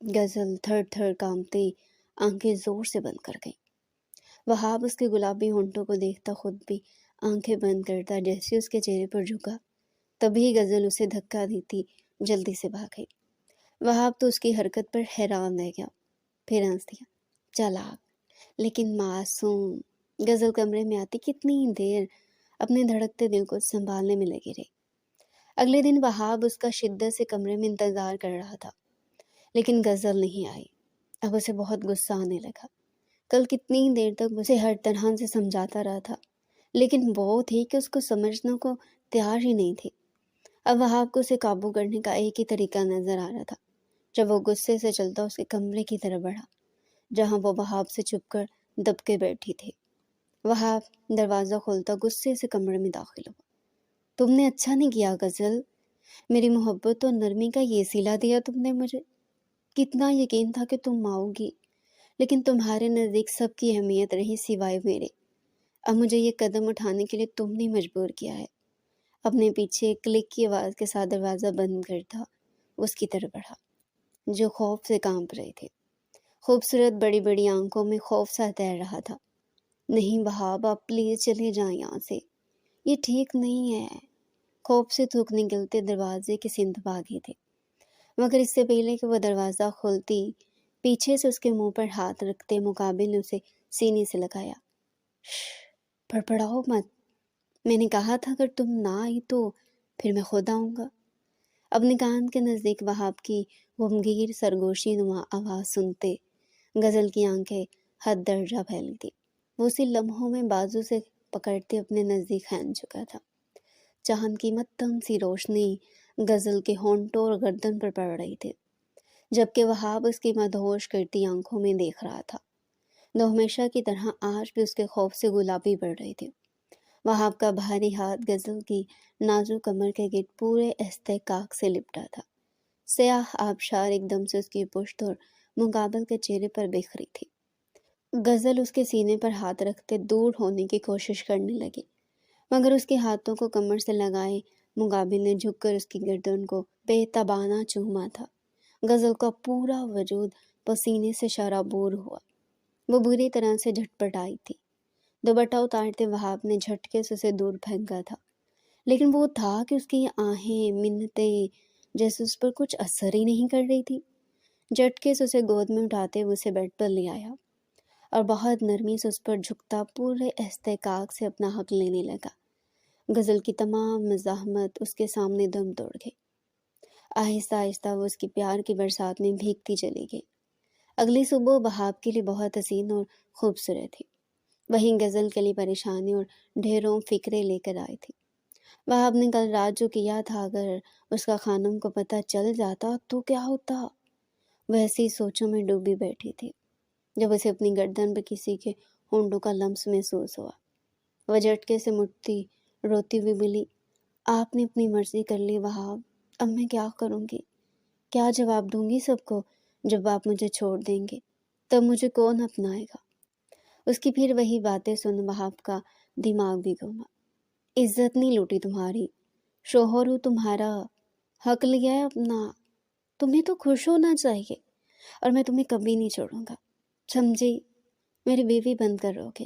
غزل تھر تھر کانپتی آنکھیں زور سے بند کر گئی۔ وہاب اس کے گلابی ہونٹوں کو دیکھتا خود بھی آنکھیں بند کرتا، جیسے اس کے چہرے پر جھکا تبھی غزل اسے دھکا دیتی جلدی سے بھاگ گئی۔ وہاب تو اس کی حرکت پر حیران رہ گیا، پھر ہنس دیا۔ چالاک لیکن معصوم۔ غزل کمرے میں آتی کتنی دیر اپنے دھڑکتے دل کو سنبھالنے میں لگی رہی۔ اگلے دن وہاب اس کا شدت سے کمرے میں انتظار کر رہا تھا، لیکن غزل نہیں آئی۔ اب اسے بہت غصہ آنے لگا۔ کل کتنی دیر تک اسے ہر طرح سے سمجھاتا رہا تھا، لیکن وہ تھی کہ اس کو سمجھنے کو تیار ہی نہیں تھی۔ اب وہاب کو اسے قابو کرنے کا ایک ہی طریقہ نظر آ رہا تھا۔ جب وہ غصے سے چلتا اس کے کمرے کی طرف بڑھا جہاں وہ وہاب سے چھپ کر دب کے بیٹھی تھی۔ وہاب دروازہ کھولتا غصے سے کمرے میں داخل ہوا۔ تم نے اچھا نہیں کیا غزل، میری محبت اور نرمی کا یہ صلہ دیا تم نے مجھے۔ کتنا یقین تھا کہ تم آؤ گی، لیکن تمہارے نزدیک سب کی اہمیت رہی سوائے میرے۔ اب مجھے یہ قدم اٹھانے کے لیے تم نے مجبور کیا ہے۔ اپنے پیچھے کلک کی آواز کے ساتھ دروازہ بند کرتا اس کی طرف بڑھا جو خوف سے کانپ رہے تھے۔ خوبصورت بڑی بڑی آنکھوں میں خوف سا تیر رہا تھا۔ نہیں وہاب، آپ پلیز چلے جائیں یہاں سے، یہ ٹھیک نہیں ہے۔ خوف سے تھوک نکلتے دروازے کی سمت بھاگے تھے، مگر اس سے پہلے کہ وہ دروازہ کھولتی پیچھے سے اس کے منہ پر ہاتھ رکھتے مقابل نے اسے سینے سے لگایا۔ پڑپڑاؤ مت، میں نے کہا تھا اگر تم نہ آئی تو پھر میں خود آؤں گا۔ اپنے کان کے نزدیک وہاب کی غمگیر سرگوشی نما آواز سنتے غزل کی آنکھیں حد درجہ پھیلی تھی۔ وہ اسی لمحوں میں بازو سے پکڑتے اپنے نزدیک کھینچ چکا تھا۔ چاند کی متم سی روشنی غزل کے ہونٹوں اور گردن پر پڑ رہی تھی، جبکہ وہاب اس کی مدہوش کرتی آنکھوں میں دیکھ رہا تھا۔ وہ ہمیشہ کی طرح آج بھی اس کے خوف سے گلابی پڑ رہی تھی۔ وہاب کا بھاری ہاتھ غزل کی نازک کمر کے گرد پورے استحقاق سے لپٹا تھا۔ سیاہ آبشار ایک دم سے اس کی پشت اور مقابل کے چہرے پر بکھری تھی۔ غزل اس کے سینے پر ہاتھ رکھتے دور ہونے کی کوشش کرنے لگی، مگر اس کے ہاتھوں کو کمر سے لگائے مقابل نے جھک کر اس کی گردن کو بے تابانہ چوما تھا۔ غزل کا پورا وجود پسینے سے شرابور ہوا۔ وہ بری طرح سے جھٹپٹائی تھی۔ دوپٹہ اتارتے وہاب نے جھٹکے سے اسے دور پھینکا تھا، لیکن وہ تھا کہ اس کی آہیں منتیں جیسے اس پر کچھ اثر ہی نہیں کر رہی تھی۔ جھٹکے سے اسے گود میں اٹھاتے ہوئے اسے بیڈ پر لے آیا اور بہت نرمی سے اس پر جھکتا پورے استحقاق سے اپنا حق لینے لگا۔ غزل کی تمام مزاحمت اس کے سامنے دم توڑ گئی۔ آہستہ آہستہ وہ اس کی پیار کی برسات میں بھیگتی چلی گئی۔ اگلی صبح وہاب کے لیے بہت حسین اور خوبصورت تھی، وہیں غزل کے لیے پریشانی اور ڈھیروں فکریں لے کر آئی تھی۔ وہاب نے کل رات جو کیا تھا اگر اس کا خانم کو پتہ چل جاتا تو کیا ہوتا؟ وہ ایسی سوچوں میں ڈوبی بیٹھی تھی جب اسے اپنی گردن پر کسی کے ہونٹوں کا لمس محسوس ہوا۔ وہ جھٹکے سے مٹتی روتی ہوئی بولی، آپ نے اپنی مرضی کر لی وہاب، اب میں کیا کروں گی؟ کیا جواب دوں گی سب کو جب آپ مجھے چھوڑ دیں گے؟ تب مجھے کون اپنائے گا؟ اس کی پھر وہی باتیں سن وہاب کا دماغ بھی گھوما۔ عزت نہیں لوٹی تمہاری، شوہر ہو تمہارا، حق لیا ہے اپنا، تمہیں تو خوش ہونا چاہیے، اور میں تمہیں کبھی نہیں چھوڑوں گا، سمجھی؟ میری بیوی بن کر رہو گے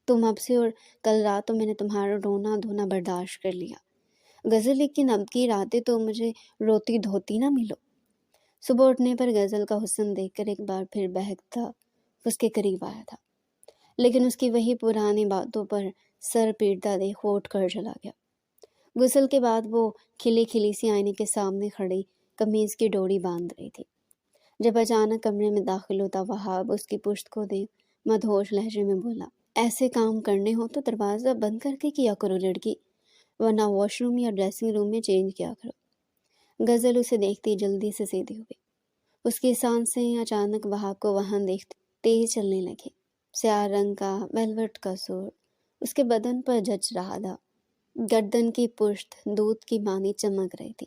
تم اب سے، اور کل رات تو میں نے تمہارا رونا دھونا برداشت کر لیا غزل، لیکن اب کی راتیں تو مجھے روتی دھوتی نہ ملو۔ صبح اٹھنے پر غزل کا حسن دیکھ کر ایک بار پھر بہکتا اس کے قریب آیا تھا، لیکن اس کی وہی پرانی باتوں پر سر پیٹتا دیکھ وہ اٹھ کر چلا گیا۔ غسل کے بعد وہ کھلی کھلی سی آئینے کے سامنے کھڑی قمیض کی ڈوری باندھ رہی تھی جب اچانک کمرے میں داخل ہوتا وہاب اس کی پشت کو دیکھ مدہوش لہجے میں بولا، ایسے کام کرنے ہو تو دروازہ بند کر کے کیا کرو لڑکی، ورنہ واش روم یا ڈریسنگ روم میں چینج کیا کرو۔ غزل اسے دیکھتی جلدی سے سیدھی ہوئی۔ اس کی سانسیں اچانک وہاب کو وہاں دیکھتے تیز چلنے لگی۔ سیاہ رنگ کا ویلوٹ کا سوٹ اس کے بدن پر جچ رہا تھا۔ گردن کی پشت دودھ کی مانی چمک رہی تھی۔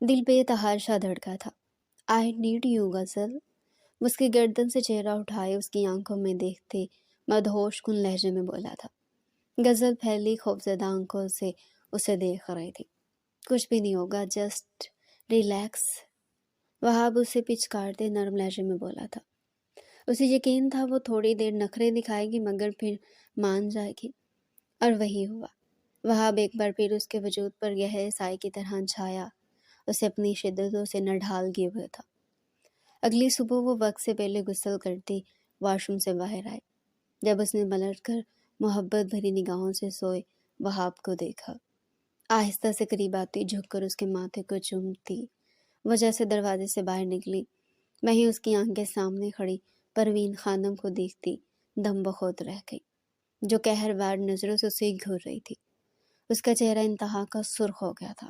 دل بے تحاشا دھڑکا تھا۔ آئی نیڈ یو غزل، اس کی گردن سے چہرہ اٹھائے اس کی آنکھوں میں دیکھتے مدہوش کن لہجے میں بولا تھا۔ غزل پھیلی خوفزدہ آنکھوں سے اسے دیکھ رہی تھی۔ کچھ بھی نہیں ہوگا، جسٹ ریلیکس، وہاب اسے پچکارتے نرم لہجے میں بولا تھا۔ اسے یقین تھا وہ تھوڑی دیر نخرے دکھائے گی مگر پھر مان جائے گی، اور وہی ہوا۔ وہاب ایک بار پھر اس کے وجود پر گہرے سائے کی طرح چھایا، اسے اپنی شدتوں سے نہ ڈھال کیے ہوئے تھا۔ اگلی صبح وہ وقت سے پہلے غسل کرتی واش روم سے باہر آئے۔ جب اس نے پلٹ کر محبت بھری نگاہوں سے سوئے وہاب کو دیکھا، آہستہ سے قریب آتی جھک کر اس کے ماتھے کو چومتی وہ جیسے دروازے سے باہر نکلی، وہیں اس کی آنکھ کے سامنے کھڑی پروین خانم کو دیکھتی دم بخود رہ گئی، جو قہربار نظروں سے اسے گھور رہی تھی۔ اس کا چہرہ انتہا کا سرخ ہو گیا تھا،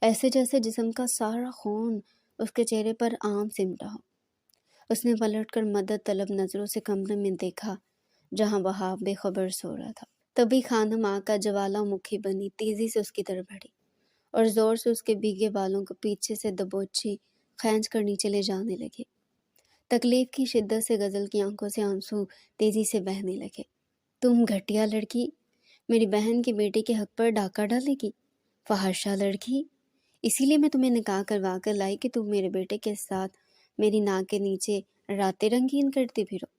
ایسے جیسے جسم کا سارا خون اس کے چہرے پر عام سمٹا ہو۔ اس نے پلٹ کر مدد طلب نظروں سے کمرے میں دیکھا جہاں وہاب بے خبر سو رہا تھا۔ تبھی خانم آ کر جوالا مکھی بنی تیزی سے اس کی طرف بڑھی اور زور سے اس کے بھیگے بالوں کو پیچھے سے دبوچی کھینچ کر نیچے لے جانے لگے۔ تکلیف کی شدت سے غزل کی آنکھوں سے آنسو تیزی سے بہنے لگے۔ تم گھٹیا لڑکی، میری بہن کی بیٹی کے حق پر ڈاکہ ڈالے گی، فحاشہ لڑکی، اسی لیے میں تمہیں نکاح کروا کر لائی کہ تم میرے بیٹے کے ساتھ میری ناک کے نیچے راتیں رنگین کرتی پھرو۔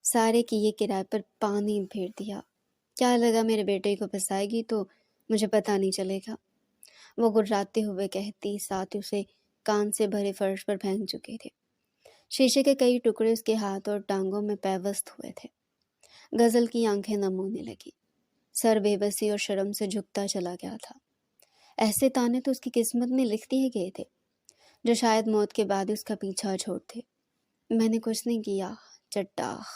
سارے کیے کرائے پر پانی پھیر دیا، کیا لگا میرے بیٹے کو پھنسائے گی تو مجھے پتہ نہیں چلے گا، وہ گرراتے ہوئے کہتی، ساتھ اسے کان سے بھرے فرش پر پھینک چکے تھے۔ شیشے کے کئی ٹکڑے اس کے ہاتھ اور ٹانگوں میں پیوست ہوئے تھے۔ غزل کی آنکھیں نم ہونے لگی، سر بے بسی اور شرم سے جھکتا چلا گیا تھا۔ ایسے تانے تو اس کی قسمت میں لکھ دیے گئے تھے جو شاید موت کے بعد اس کا پیچھا چھوڑتے۔ میں نے کچھ نہیں کیا، چٹاخ،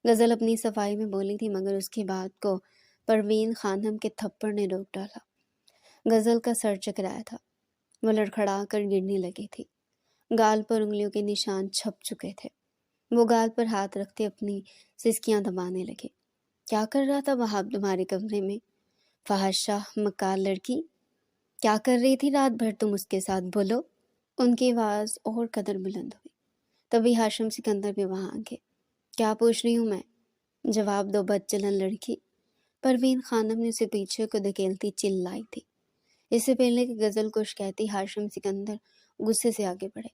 غزل اپنی صفائی میں بولی تھی مگر اس کی بات کو پروین خانم کے تھپڑ نے روک ڈالا۔ غزل کا سر چکرایا تھا، وہ لڑکھڑا کر گرنے لگی تھی، گال پر انگلیوں کے نشان چھپ چکے تھے۔ وہ گال پر ہاتھ رکھتے اپنی سسکیاں دبانے لگے۔ کیا کر رہا تھا وہاب تمہارے کمرے میں، فحاشہ مکار لڑکی؟ کیا کر رہی تھی رات بھر تم اس کے ساتھ، بولو؟ ان کی آواز اور قدر بلند ہوئی۔ تبھی ہاشم سکندر بھی وہاں آ گئے۔ کیا پوچھ رہی ہوں میں، جواب دو بد چلن لڑکی، پروین خانم نے اسے پیچھے کو دھکیلتی چلائی تھی۔ اس سے پہلے کہ غزل کچھ کہتی ہاشم سکندر غصے سے آگے بڑھے۔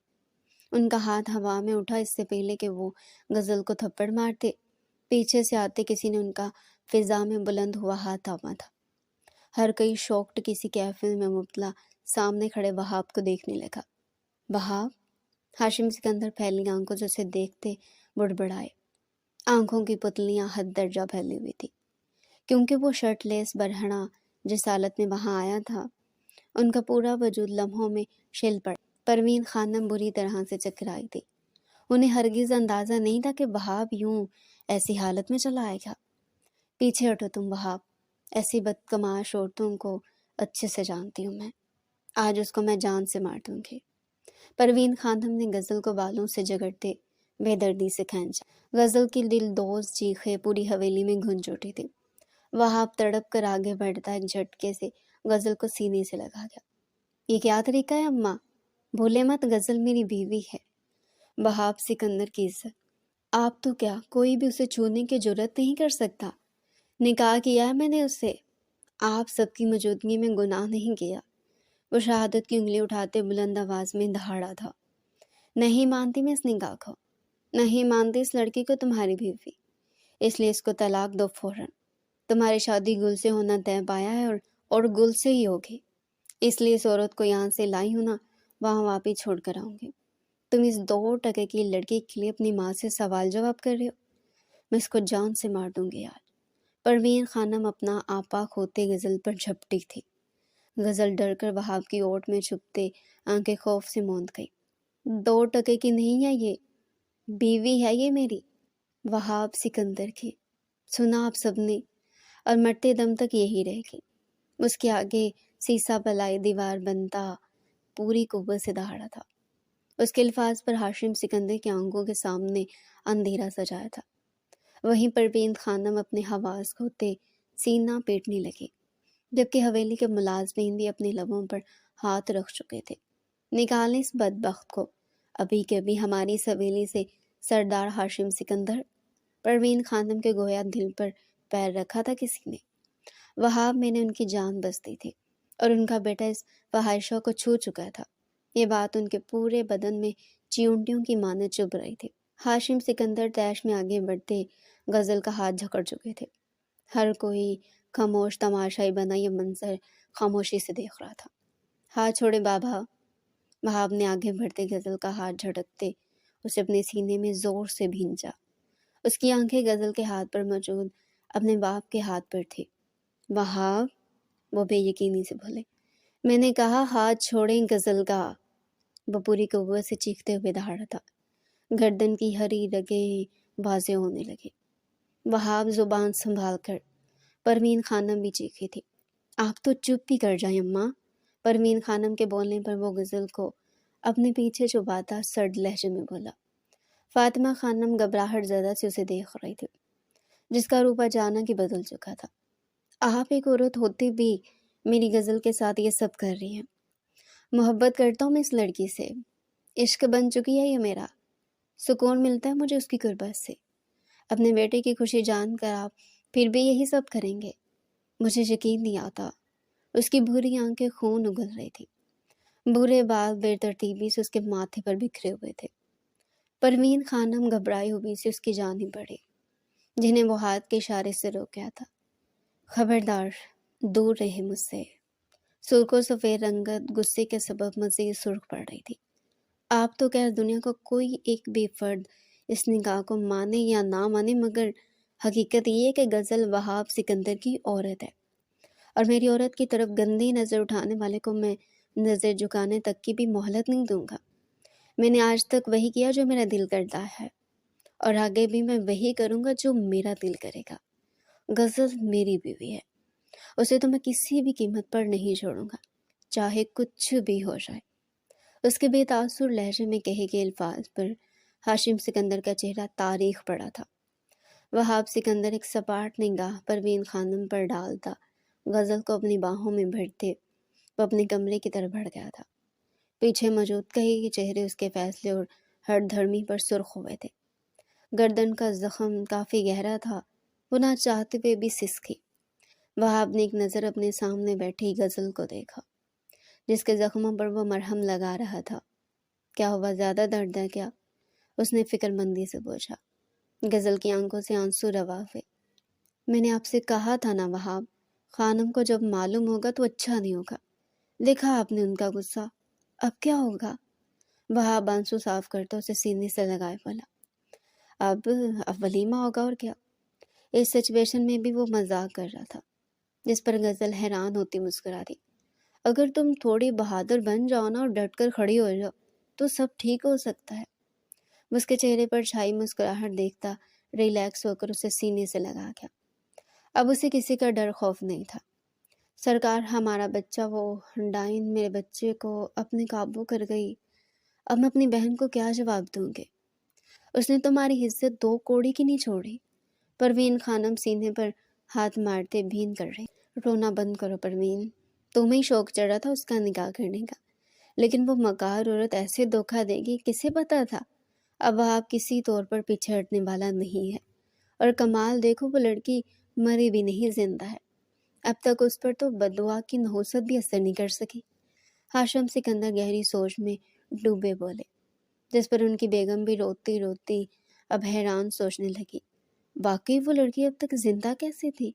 ان کا ہاتھ ہوا میں اٹھا، اس سے پہلے کہ وہ غزل کو تھپڑ مارتے پیچھے سے آتے کسی نے ان کا فضا میں بلند ہوا ہاتھ تھاما تھا۔ ہر کوئی شوکڈ کسی کیفے میں مبتلا سامنے کھڑے وہاب کو دیکھنے لگا۔ وہاب؟ ہاشم سکندر پھیلی آنکھوں سے اسے دیکھتے بڑبڑائے۔ آنکھوں کی پتلیاں حد درجہ پھیلی ہوئی تھی کیونکہ وہ شرٹ لیس برہنہ جس حالت میں وہاں آیا تھا ان کا پورا وجود لمحوں میں شل پڑا۔ پروین خانم بری طرح سے چکرائی تھی، انہیں ہرگز اندازہ نہیں تھا کہ وہاب یوں ایسی حالت میں چلا آئے گا۔ پیچھے ہٹو تم وہاب، ایسی بدکماش عورتوں کو اچھے سے جانتی ہوں میں، آج اس کو میں جان سے مار دوں گی۔ پروین خانم نے غزل کو بالوں سے جگڑتے بے دردی سے کھینچا۔ غزل کی دل دوز چیخیں پوری حویلی میں گونج اٹھی تھی۔ وہاب تڑپ کر آگے بڑھتا ایک جھٹکے سے غزل کو سینے سے لگا گیا۔ یہ کیا طریقہ ہے اماں، بھولے مت غزل میری بیوی ہے، وہاب سکندر کی عزت، آپ تو کیا کوئی بھی اسے چھونے کی جرات نہیں کر سکتا، نکاح کیا ہے میں نے اس سے، آپ سب کی موجودگی میں گناہ نہیں کیا۔ وہ شہادت کی انگلی اٹھاتے بلند آواز میں دہاڑا تھا۔ نہیں مانتی میں اس نکاح کو، نہیں مانتی اس لڑکی کو تمہاری بیوی، اس لیے اس کو طلاق دو فوراً۔ تمہاری شادی گل سے ہونا طے پایا ہے اور گل سے ہی ہوگی، اس لیے اس عورت کو یہاں سے لائی ہوں نا، وہاں واپس چھوڑ کر آؤں گی۔ تم اس 2 کی لڑکی کے لیے اپنی ماں سے سوال جواب کر رہے ہو، میں اس کو جان سے مار دوں گی آج۔ پروین خانم اپنا آپا کھوتے غزل پر جھپٹی تھی۔ غزل ڈر کر وہاب کی اوٹ میں چھپتے آنکھیں خوف سے موند گئی۔ 2 کی نہیں ہے یہ، بیوی ہے یہ میری، وہاب سکندر کی، سنا آپ سب نے، اور مرتے دم تک یہی رہے گی۔ اس کے آگے سیسا پلائی دیوار بنتا پوری قوت سے دہاڑا تھا۔ اس کے الفاظ پر ہاشم سکندر کی آنکھوں کے سامنے اندھیرا سجایا تھا۔ وہیں پروین خانم اپنے حواس کھوتے سینہ پیٹنے لگی۔ جبکہ حویلی کے ملازمین بھی اپنے لبوں پر ہاتھ رکھ چکے تھے۔ نکالیں اس بدبخت کو، ابھی کے ابھی ہماری اس حویلی سے سردار ہاشم سکندر۔ پروین خانم کے گویا دل پر پیر رکھا تھا کسی نے۔ وہاب میں نے ان کی جان بستی تھی اور ان کا بیٹا اس فحاشہ کو چھو چکا تھا۔ یہ بات ان کے پورے بدن میں چیونٹیوں کی مانند چبھ رہی تھی۔ ہاشم سکندر طیش میں آگے بڑھتے غزل کا ہاتھ جھکڑ چکے تھے۔ ہر کوئی خاموش تماشائی بنا یہ منظر خاموشی سے دیکھ رہا تھا۔ ہاتھ چھوڑے بابا، وہاب نے آگے بڑھتے غزل کا ہاتھ جھٹکتے اسے اپنے سینے میں زور سے بھینچا۔ اس کی آنکھیں غزل کے ہاتھ پر موجود اپنے باپ کے ہاتھ پر تھی۔ وہاب، وہ بے یقینی سے بولے۔ میں نے کہا ہاتھ چھوڑیں غزل کا، وہ پوری قوت سے چیختے ہوئے دہاڑا تھا۔ گردن کی ہری رگیں واضح ہونے لگی۔ وہاب زبان سنبھال کر، پروین خانم بھی چیخی تھی۔ آپ تو چپ ہی کر جائیں اماں۔ پروین خانم کے بولنے پر وہ غزل کو اپنے پیچھے چھپاتا سرد لہجے میں بولا۔ فاطمہ خانم گھبراہٹ زدہ سے اسے دیکھ رہی تھی، جس کا روپ اچانک ہی بدل چکا تھا۔ آپ ایک عورت ہوتے بھی میری غزل کے ساتھ یہ سب کر رہی ہیں۔ محبت کرتا ہوں میں اس لڑکی سے، عشق بن چکی ہے یہ میرا، سکون ملتا ہے مجھے اس کی قربت سے۔ اپنے بیٹے کی خوشی جان کر آپ پھر بھی یہی سب کریں گے؟ مجھے یقین نہیں آتا۔ اس کی بھوری آنکھیں خون اگل رہی تھی، بھورے بال بے ترتیبی سے اس کے ماتھے پر بکھرے ہوئے تھے۔ پروین خانم گھبرائی ہوئی سے اس کی جانب بڑھی، جنہیں وہ ہاتھ کے اشارے سے روک گیا تھا۔ خبردار، دور رہے مجھ سے۔ سرخ و سفید رنگت غصے کے سبب مزید سرخ پڑ رہی تھی۔ آپ تو خیر دنیا کا کوئی ایک بھی فرد اس نکاح کو مانے یا نہ مانے، مگر حقیقت یہ ہے کہ غزل وہاب سکندر کی عورت ہے، اور میری عورت کی طرف گندی نظر اٹھانے والے کو میں نظر جھکانے تک کی بھی مہلت نہیں دوں گا۔ میں نے آج تک وہی کیا جو میرا دل کرتا ہے، اور آگے بھی میں وہی کروں گا جو میرا دل کرے گا۔ غزل میری بیوی ہے، اسے تو میں کسی بھی قیمت پر نہیں چھوڑوں گا، چاہے کچھ بھی ہو جائے۔ اس کے بے تاثر لہجے میں کہے گئے الفاظ پر ہاشم سکندر کا چہرہ تاریخ پڑا تھا۔ وہاب سکندر ایک سپاٹ نگاہ پروین خانم پر ڈالتا غزل کو اپنی باہوں میں بھرتے وہ اپنے کمرے کی طرف بڑھ گیا تھا۔ پیچھے موجود کئی چہرے اس کے فیصلے اور ہر دھرمی پر سرخ ہوئے تھے۔ گردن کا زخم کافی گہرا تھا، وہ نہ چاہتے ہوئے بھی سسکی۔ وہاب نے ایک نظر اپنے سامنے بیٹھی غزل کو دیکھا، جس کے زخموں پر وہ مرہم لگا رہا تھا۔ کیا ہوا، زیادہ درد ہے کیا؟ اس نے فکر مندی سے پوچھا۔ غزل کی آنکھوں سے آنسو روا ہوئے۔ میں نے آپ سے کہا تھا نا وہاب، خانم کو جب معلوم ہوگا تو اچھا نہیں ہوگا۔ دیکھا آپ نے ان کا غصہ، اب کیا ہوگا؟ وہاب آنسو صاف کرتا اسے سینے سے لگائے بولا۔ اب ولیمہ ہوگا اور کیا۔ اس سچویشن میں بھی وہ مذاق کر رہا تھا، جس پر غزل حیران ہوتی مسکرا دی۔ اگر تم تھوڑی بہادر بن جاؤ نا اور ڈٹ کر کھڑی ہو جاؤ تو سب ٹھیک ہو سکتا ہے۔ اس کے چہرے پر چھائی مسکراہٹ دیکھتا ریلیکس ہو کر اسے سینے سے لگا گیا۔ اب اسے کسی کا ڈر خوف نہیں تھا۔ سرکار، ہمارا بچہ، وہ ڈائن میرے بچے کو اپنے قابو کر گئی، اب میں اپنی بہن کو کیا جواب دوں گی؟ اس نے تمہاری عزت 2 کوڑی کی نہیں چھوڑی۔ پروین خانم سینے پر ہاتھ مارتے بھین کر رہی۔ رونا بند کرو پروین، تمہیں شوق چڑھا تھا اس کا نکاح کرنے کا، لیکن وہ مکار عورت ایسے دھوکہ دے گی کسے پتا تھا؟ اب آپ کسی طور پر پیچھے ہٹنے والا نہیں ہے، اور کمال دیکھو وہ لڑکی مری بھی نہیں، زندہ ہے۔ اب تک اس پر تو بددعا کی نحوست بھی اثر نہیں کر سکی۔ ہاشم سکندر گہری سوچ میں ڈوبے بولے، جس پر ان کی بیگم بھی روتی روتی اب حیران سوچنے لگی، واقعی وہ لڑکی اب تک زندہ کیسے تھی؟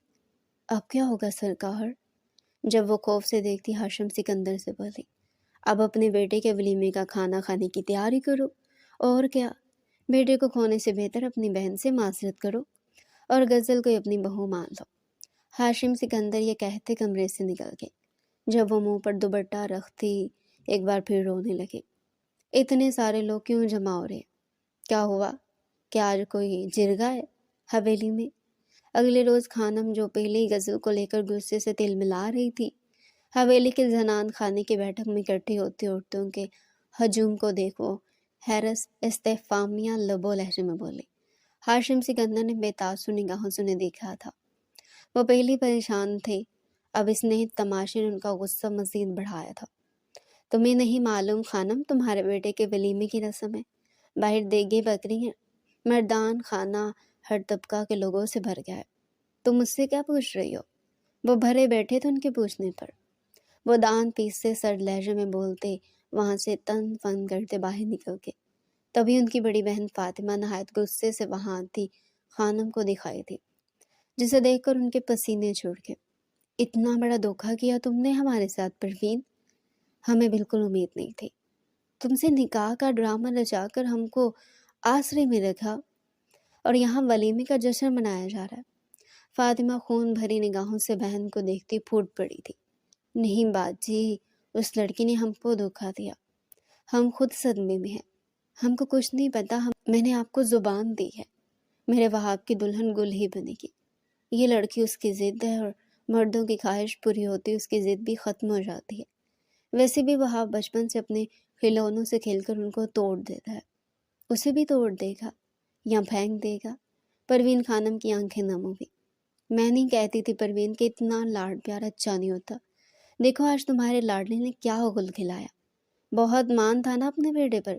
اب کیا ہوگا سرکار؟ جب وہ خوف سے دیکھتی ہاشم سکندر سے بولی، اب اپنے بیٹے کے ولیمے کا کھانا کھانے کی تیاری کرو، اور کیا، بیٹے کو کھونے سے بہتر اپنی بہن سے معذرت کرو اور غزل کو اپنی بہو مان لو۔ ہاشم سکندر یہ کہتے کمرے سے نکل گئے۔ جب وہ منہ پر دوپٹہ رکھتی ایک بار پھر رونے لگے۔ اتنے سارے لوگ کیوں جمع ہو رہے؟ کیا ہوا؟ کیا آج کوئی جرگا ہے حویلی میں؟ اگلے روز خانم جو پہلے ہی غزل کو لے کر غصے سے تل ملا رہی تھی، حویلی کے زنان خانے کی بیٹھک میں اکٹھی ہوتی عورتوں کے ہجوم کو دیکھو حیرت استفہامیہ لب و لہجے میں بولے۔ ہاشم سکندر نے بے تاثر نگاہوں سے انہیں دیکھا تھا۔ وہ پہلی پریشان تھے، اب اس نئے تماشے نے ان کا غصہ مزید بڑھایا تھا۔ تمہیں نہیں معلوم خانم، تمہارے بیٹے کے ولیمے کی رسم ہے، باہر دیگیں پک رہی ہیں، مردان خانہ ہر طبقہ کے لوگوں سے بھر گیا ہے، تم مجھ سے کیا پوچھ رہی ہو؟ وہ بھرے بیٹھے تھے ان کے پوچھنے پر۔ وہ دان پیستے سرد لہجے میں بولتے وہاں سے تن فن کرتے باہر نکل گئے۔ تبھی ان کی بڑی بہن فاطمہ نہایت غصے سے وہاں آتی خانم کو دکھائی تھی، جسے دیکھ کر ان کے پسینے چھوٹ گئے۔ اتنا بڑا دھوکہ کیا تم نے ہمارے ساتھ پروین، ہمیں بالکل امید نہیں تھی، تم سے نکاح کا ڈرامہ رچا کر ہم کو آسرے میں رکھا اور یہاں ولیمے کا جشن منایا جا رہا ہے۔ فاطمہ خون بھری نگاہوں سے بہن کو دیکھتی پھوٹ پڑی تھی۔ نہیں باجی، اس لڑکی نے ہم کو دھوکا دیا، ہم خود صدمے میں ہیں، ہم کو کچھ نہیں پتا، میں نے آپ کو زبان دی ہے میرے وہاب کی دلہن گل ہی بنے گی۔ یہ لڑکی اس کی ضد ہے اور مردوں کی خواہش پوری ہوتی اس کی ضد بھی ختم ہو جاتی ہے۔ ویسے بھی وہاب بچپن سے اپنے کھلونوں سے کھیل کر ان کو توڑ دیتا ہے، اسے بھی توڑ دے گا یا پھینک دے گا۔ پروین خانم کی آنکھیں نم ہو گئی۔ میں نہیں کہتی تھی پروین کہ اتنا لاڈ پیار اچھا نہیں ہوتا، دیکھو آج تمہارے لاڈلے نے کیا غل کھلایا، بہت مان تھا نا اپنے بیٹے پر۔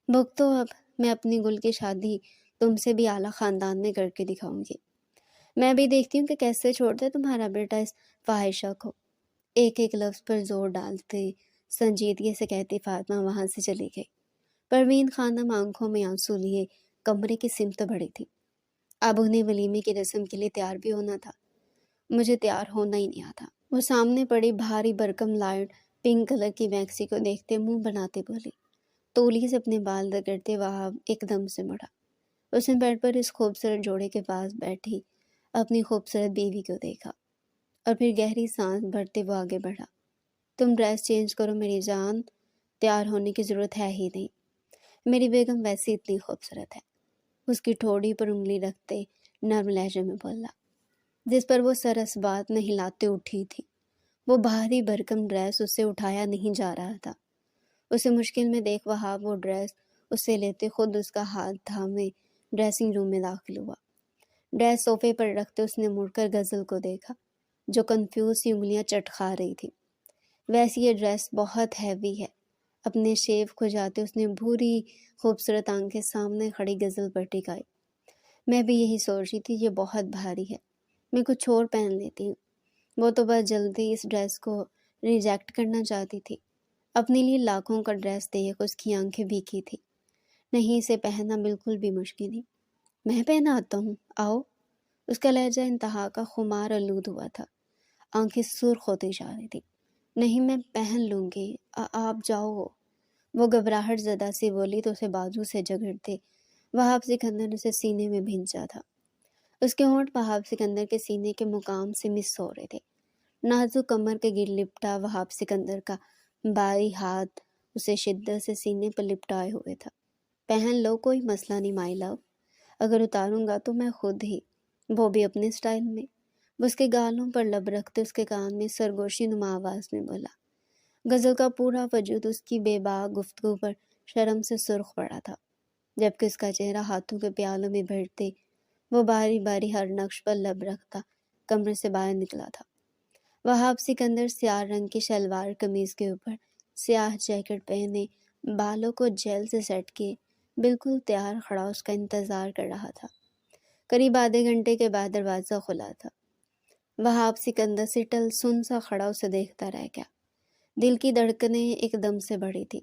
بھگتو اب، میں اپنی گل کی شادی تم سے بھی اعلیٰ خاندان میں کر کے دکھاؤں گی۔ میں بھی دیکھتی ہوں کہ کیسے چھوڑتا ہے تمہارا بیٹا اس فاحشہ کو۔ ایک ایک لفظ پر زور ڈالتے سنجیدگی سے کہتی فاطمہ وہاں سے چلی گئی۔ پروین خانم آنکھوں میں آنسو لیے کمرے کی سمت بڑھی تھی۔ اب انہیں ولیمے کی رسم کے لیے تیار بھی ہونا تھا۔ مجھے تیار ہونا ہی نہیں آتا، وہ سامنے پڑی بھاری برکم لائٹ پنک کلر کی میکسی کو دیکھتے منہ بناتے بولی۔ تولیے سے اپنے بال رگڑتے وہاب ایک دم سے مڑا۔ اس نے بیڈ پر اس خوبصورت جوڑے کے پاس بیٹھی اپنی خوبصورت بیوی کو دیکھا اور پھر گہری سانس بھرتے وہ آگے بڑھا۔ تم ڈریس چینج کرو میری جان، تیار ہونے کی ضرورت ہے ہی نہیں، میری بیگم ویسی اتنی خوبصورت ہے۔ اس کی ٹھوڑی پر انگلی رکھتے نرم لہجے میں بولا، جس پر وہ سرس بات نہیں لاتے اٹھی تھی۔ وہ بھاری بھرکم ڈریس اس سے اٹھایا نہیں جا رہا تھا۔ اسے مشکل میں دیکھ وہاب وہ ڈریس اس سے لیتے خود اس کا ہاتھ تھامے ڈریسنگ روم میں داخل ہوا۔ ڈریس صوفے پر رکھتے اس نے مڑ کر غزل کو دیکھا جو کنفیوز سی انگلیاں چٹکا رہی تھی۔ ویسی یہ ڈریس بہت ہیوی ہے۔ اپنے شیو کو جاتے اس نے بھوری خوبصورت آنکھیں سامنے کھڑی غزل پر ٹکائی۔ میں بھی یہی سوچ رہی تھی، یہ بہت بھاری ہے، میں کچھ اور پہن لیتی ہوں۔ وہ تو بس جلدی اس ڈریس کو ریجیکٹ کرنا چاہتی تھی۔ اپنے لیے لاکھوں کا ڈریس دیکھ اس کی آنکھیں بھیگی تھی۔ نہیں، اسے پہننا بالکل بھی مشکل نہیں، میں پہنا آتا ہوں، آؤ۔ اس کا لہجہ انتہا کا خمار آلود ہوا تھا، آنکھیں سرخ ہوتی جا رہی تھی۔ نہیں، میں پہن لوں گی، آپ جاؤ۔ وہ گھبراہٹ زدہ سی بولی تو اسے بازو سے جگڑتے وہاب سکندر اسے سینے میں بھینچا تھا۔ اس کے ہونٹ وہاب سکندر کے سینے کے مقام سے مس ہو رہے تھے۔ نازک کمر کے گر لپٹا وہاب سکندر کا باری ہاتھ اسے شدت سے سینے پر لپٹائے ہوئے تھا۔ پہن لو، کوئی مسئلہ نہیں مائی لو، اگر اتاروں گا تو میں خود ہی، وہ بھی اپنے سٹائل میں۔ وہ اس کے گالوں پر لب رکھتے اس کے کان میں سرگوشی نما آواز میں بولا۔ غزل کا پورا وجود اس کی بے باک گفتگو پر شرم سے سرخ پڑا تھا، جبکہ اس کا چہرہ ہاتھوں کے پیالوں میں بھرتے وہ باری باری ہر نقش پر لب رکھتا کمرے سے باہر نکلا تھا۔ وہاب سکندر سیاہ رنگ کی شلوار قمیض کے اوپر سیاہ جیکٹ پہنے بالوں کو جیل سے سیٹ کیے بالکل تیار کھڑا اس کا انتظار کر رہا تھا۔ قریب آدھے گھنٹے کے بعد دروازہ کھلا تھا۔ وہاب سکندر سٹل سن سا کھڑا اسے دیکھتا رہ گیا۔ دل کی دھڑکنیں ایک دم سے بڑھی تھی۔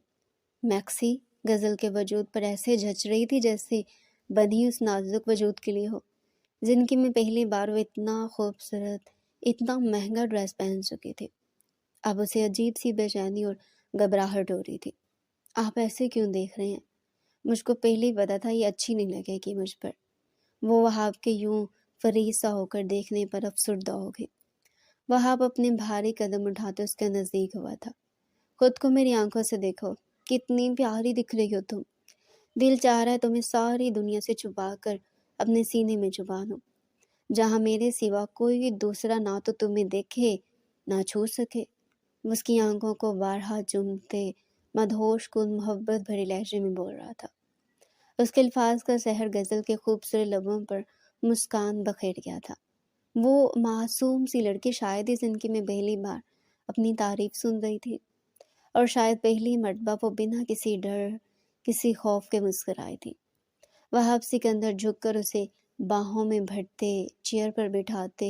میکسی غزل کے وجود پر ایسے جھچ رہی تھی جیسے بنی اس نازک وجود کے لیے ہو۔ زندگی میں پہلی بار وہ اتنا خوبصورت، اتنا مہنگا ڈریس پہن چکی تھی۔ اب اسے عجیب سی بے چینی اور گھبراہٹ ہو رہی تھی۔ آپ ایسے کیوں دیکھ رہے ہیں؟ مجھ کو پہلے ہی پتا تھا یہ اچھی نہیں لگے گی مجھ پر۔ وہ وہاب کے یوں فریز سا ہو کر دیکھنے پر افسردہ ہو گئی۔ وہاب اپنے بھاری قدم اٹھاتے اس کے نزدیک ہوا تھا۔ خود کو میری آنکھوں سے دیکھو، کتنی پیاری دکھ رہی ہو تم۔ دل چاہ رہا ہے تمہیں ساری دنیا سے چھپا کر اپنے سینے میں چھپا لوں، جہاں میرے سوا کوئی دوسرا نہ تو تمہیں دیکھے نہ چھو سکے۔ اس کی آنکھوں کو بارہا چومتے مدہوش کن محبت بھرے لہجے میں بول رہا تھا۔ اس کے الفاظ کا سحر غزل کے خوبصورت لبوں پر مسکان بکھیر گیا تھا۔ وہ معصوم سی لڑکی شاید ہی زندگی میں پہلی بار اپنی تعریف سن رہی تھی، اور شاید پہلی مرتبہ وہ بنا کسی ڈر، کسی خوف کے مسکرائی تھی۔ وہاب سکندر جھک کر اسے باہوں میں بھرتے، چیئر پر بٹھاتے،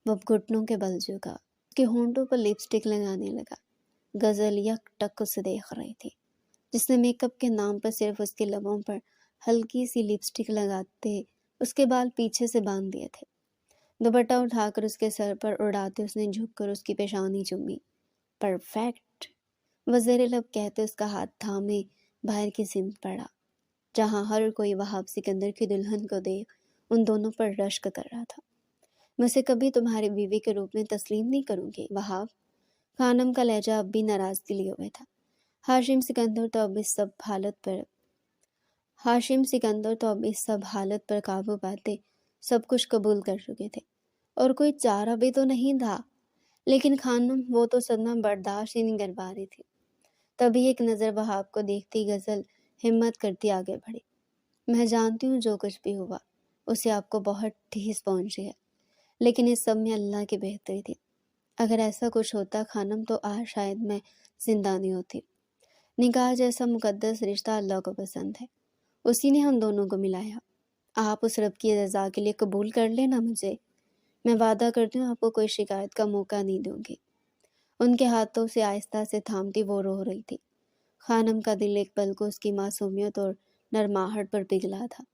وہ گھٹنوں کے بل جھکا، اس کے ہونٹوں پر لپسٹک لگانے لگا۔ غزل یک ٹک اسے دیکھ رہی تھی، جس نے میک اپ کے نام پر صرف اس کے لبوں پر ہلکی سی لپسٹک لگاتے اس کے بال پیچھے سے باندھ دیے تھے۔ دوپٹہ اٹھا کر اس کے سر پر اڑاتے اس نے جھک کر اس کی پیشانی چومی۔ پرفیکٹ، وہ زیر لب کہتے اس کا ہاتھ تھامے باہر کی سمت پڑا، جہاں ہر کوئی وہاب سکندر کی دلہن کو دیکھ ان دونوں پر رشک کر رہا تھا۔ میں اسے کبھی تمہاری بیوی کے روپ میں تسلیم نہیں کروں گی وہاب۔ خانم کا لہجہ اب بھی ناراضگی لیے ہوئے تھا۔ ہاشم سکندر تو اب اس سب حالت پر قابو پاتے سب کچھ قبول کر چکے تھے، اور کوئی چارہ بھی تو نہیں تھا، لیکن خانم وہ تو صدمہ برداشت ہی نہیں کر پا رہی تھی۔ تبھی ایک نظر وہاب کو دیکھتی غزل ہمت کرتی آگے بڑھی۔ میں جانتی ہوں جو کچھ بھی ہوا اسے آپ کو بہت ٹھیس پہنچی ہے، لیکن اس سب میں اللہ کی بہتری تھی۔ اگر ایسا کچھ ہوتا خانم تو آج شاید میں زندہ نہیں ہوتی۔ نکاح جیسا مقدس رشتہ اللہ کو پسند ہے، اسی نے ہم دونوں کو ملایا۔ آپ اس رب کی رضا کے لیے قبول کر لینا مجھے، میں وعدہ کرتی ہوں آپ کو کوئی شکایت کا موقع نہیں دوں گی۔ ان کے ہاتھوں سے آہستہ سے تھامتی وہ رو رہی تھی۔ خانم کا دل ایک پل کو اس کی معصومیت اور نرماہٹ پر پگھلا تھا۔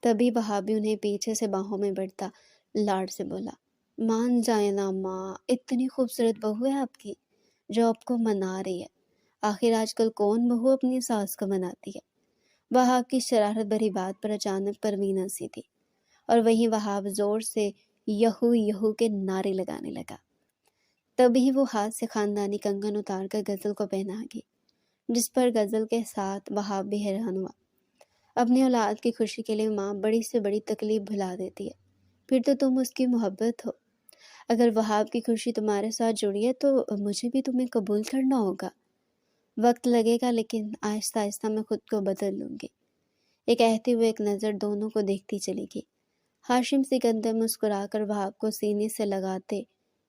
تبھی وہابی انہیں پیچھے سے باہوں میں بڑھتا لاڈ سے بولا، مان جائے نا ماں، اتنی خوبصورت بہو ہے آپ کی جو آپ کو منا رہی ہے۔ آخر آج کل کون بہو اپنی ساس کو مناتی ہے؟ وہاب کی شرارت بھری بات پر اچانک پروین ہنسی تھی، اور وہیں وہاب زور سے یہو یہو کے نعرے لگانے لگا۔ تبھی وہ ہاتھ سے خاندانی کنگن اتار کر غزل کو پہنا گئی، جس پر غزل کے ساتھ وہاب بھی حیران ہوا۔ اپنی اولاد کی خوشی کے لیے ماں بڑی سے بڑی تکلیف بھلا دیتی ہے، پھر تو تم اس کی محبت ہو۔ اگر وہاب کی خوشی تمہارے ساتھ جڑی ہے تو مجھے بھی تمہیں قبول کرنا ہوگا۔ وقت لگے گا، لیکن آہستہ آہستہ میں خود کو بدل لوں گی۔ یہ کہتے ہوئے ایک نظر دونوں کو دیکھتی چلی گئی۔ ہاشم سکندر مسکرا کر وہاب کو سینے سے لگاتے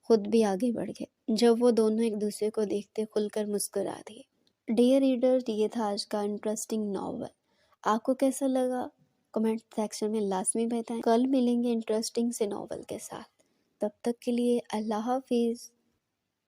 خود بھی آگے بڑھ گئے، جب وہ دونوں ایک دوسرے کو دیکھتے کھل کر مسکرا دیے۔ ڈیئر ریڈر، یہ تھا آج کا انٹرسٹنگ ناول۔ آپ کو کیسا لگا کمنٹ سیکشن میں لازمی بتائیں۔ کل ملیں گے انٹرسٹنگ سے ناول کے ساتھ، تب تک کے لیے اللہ حافظ۔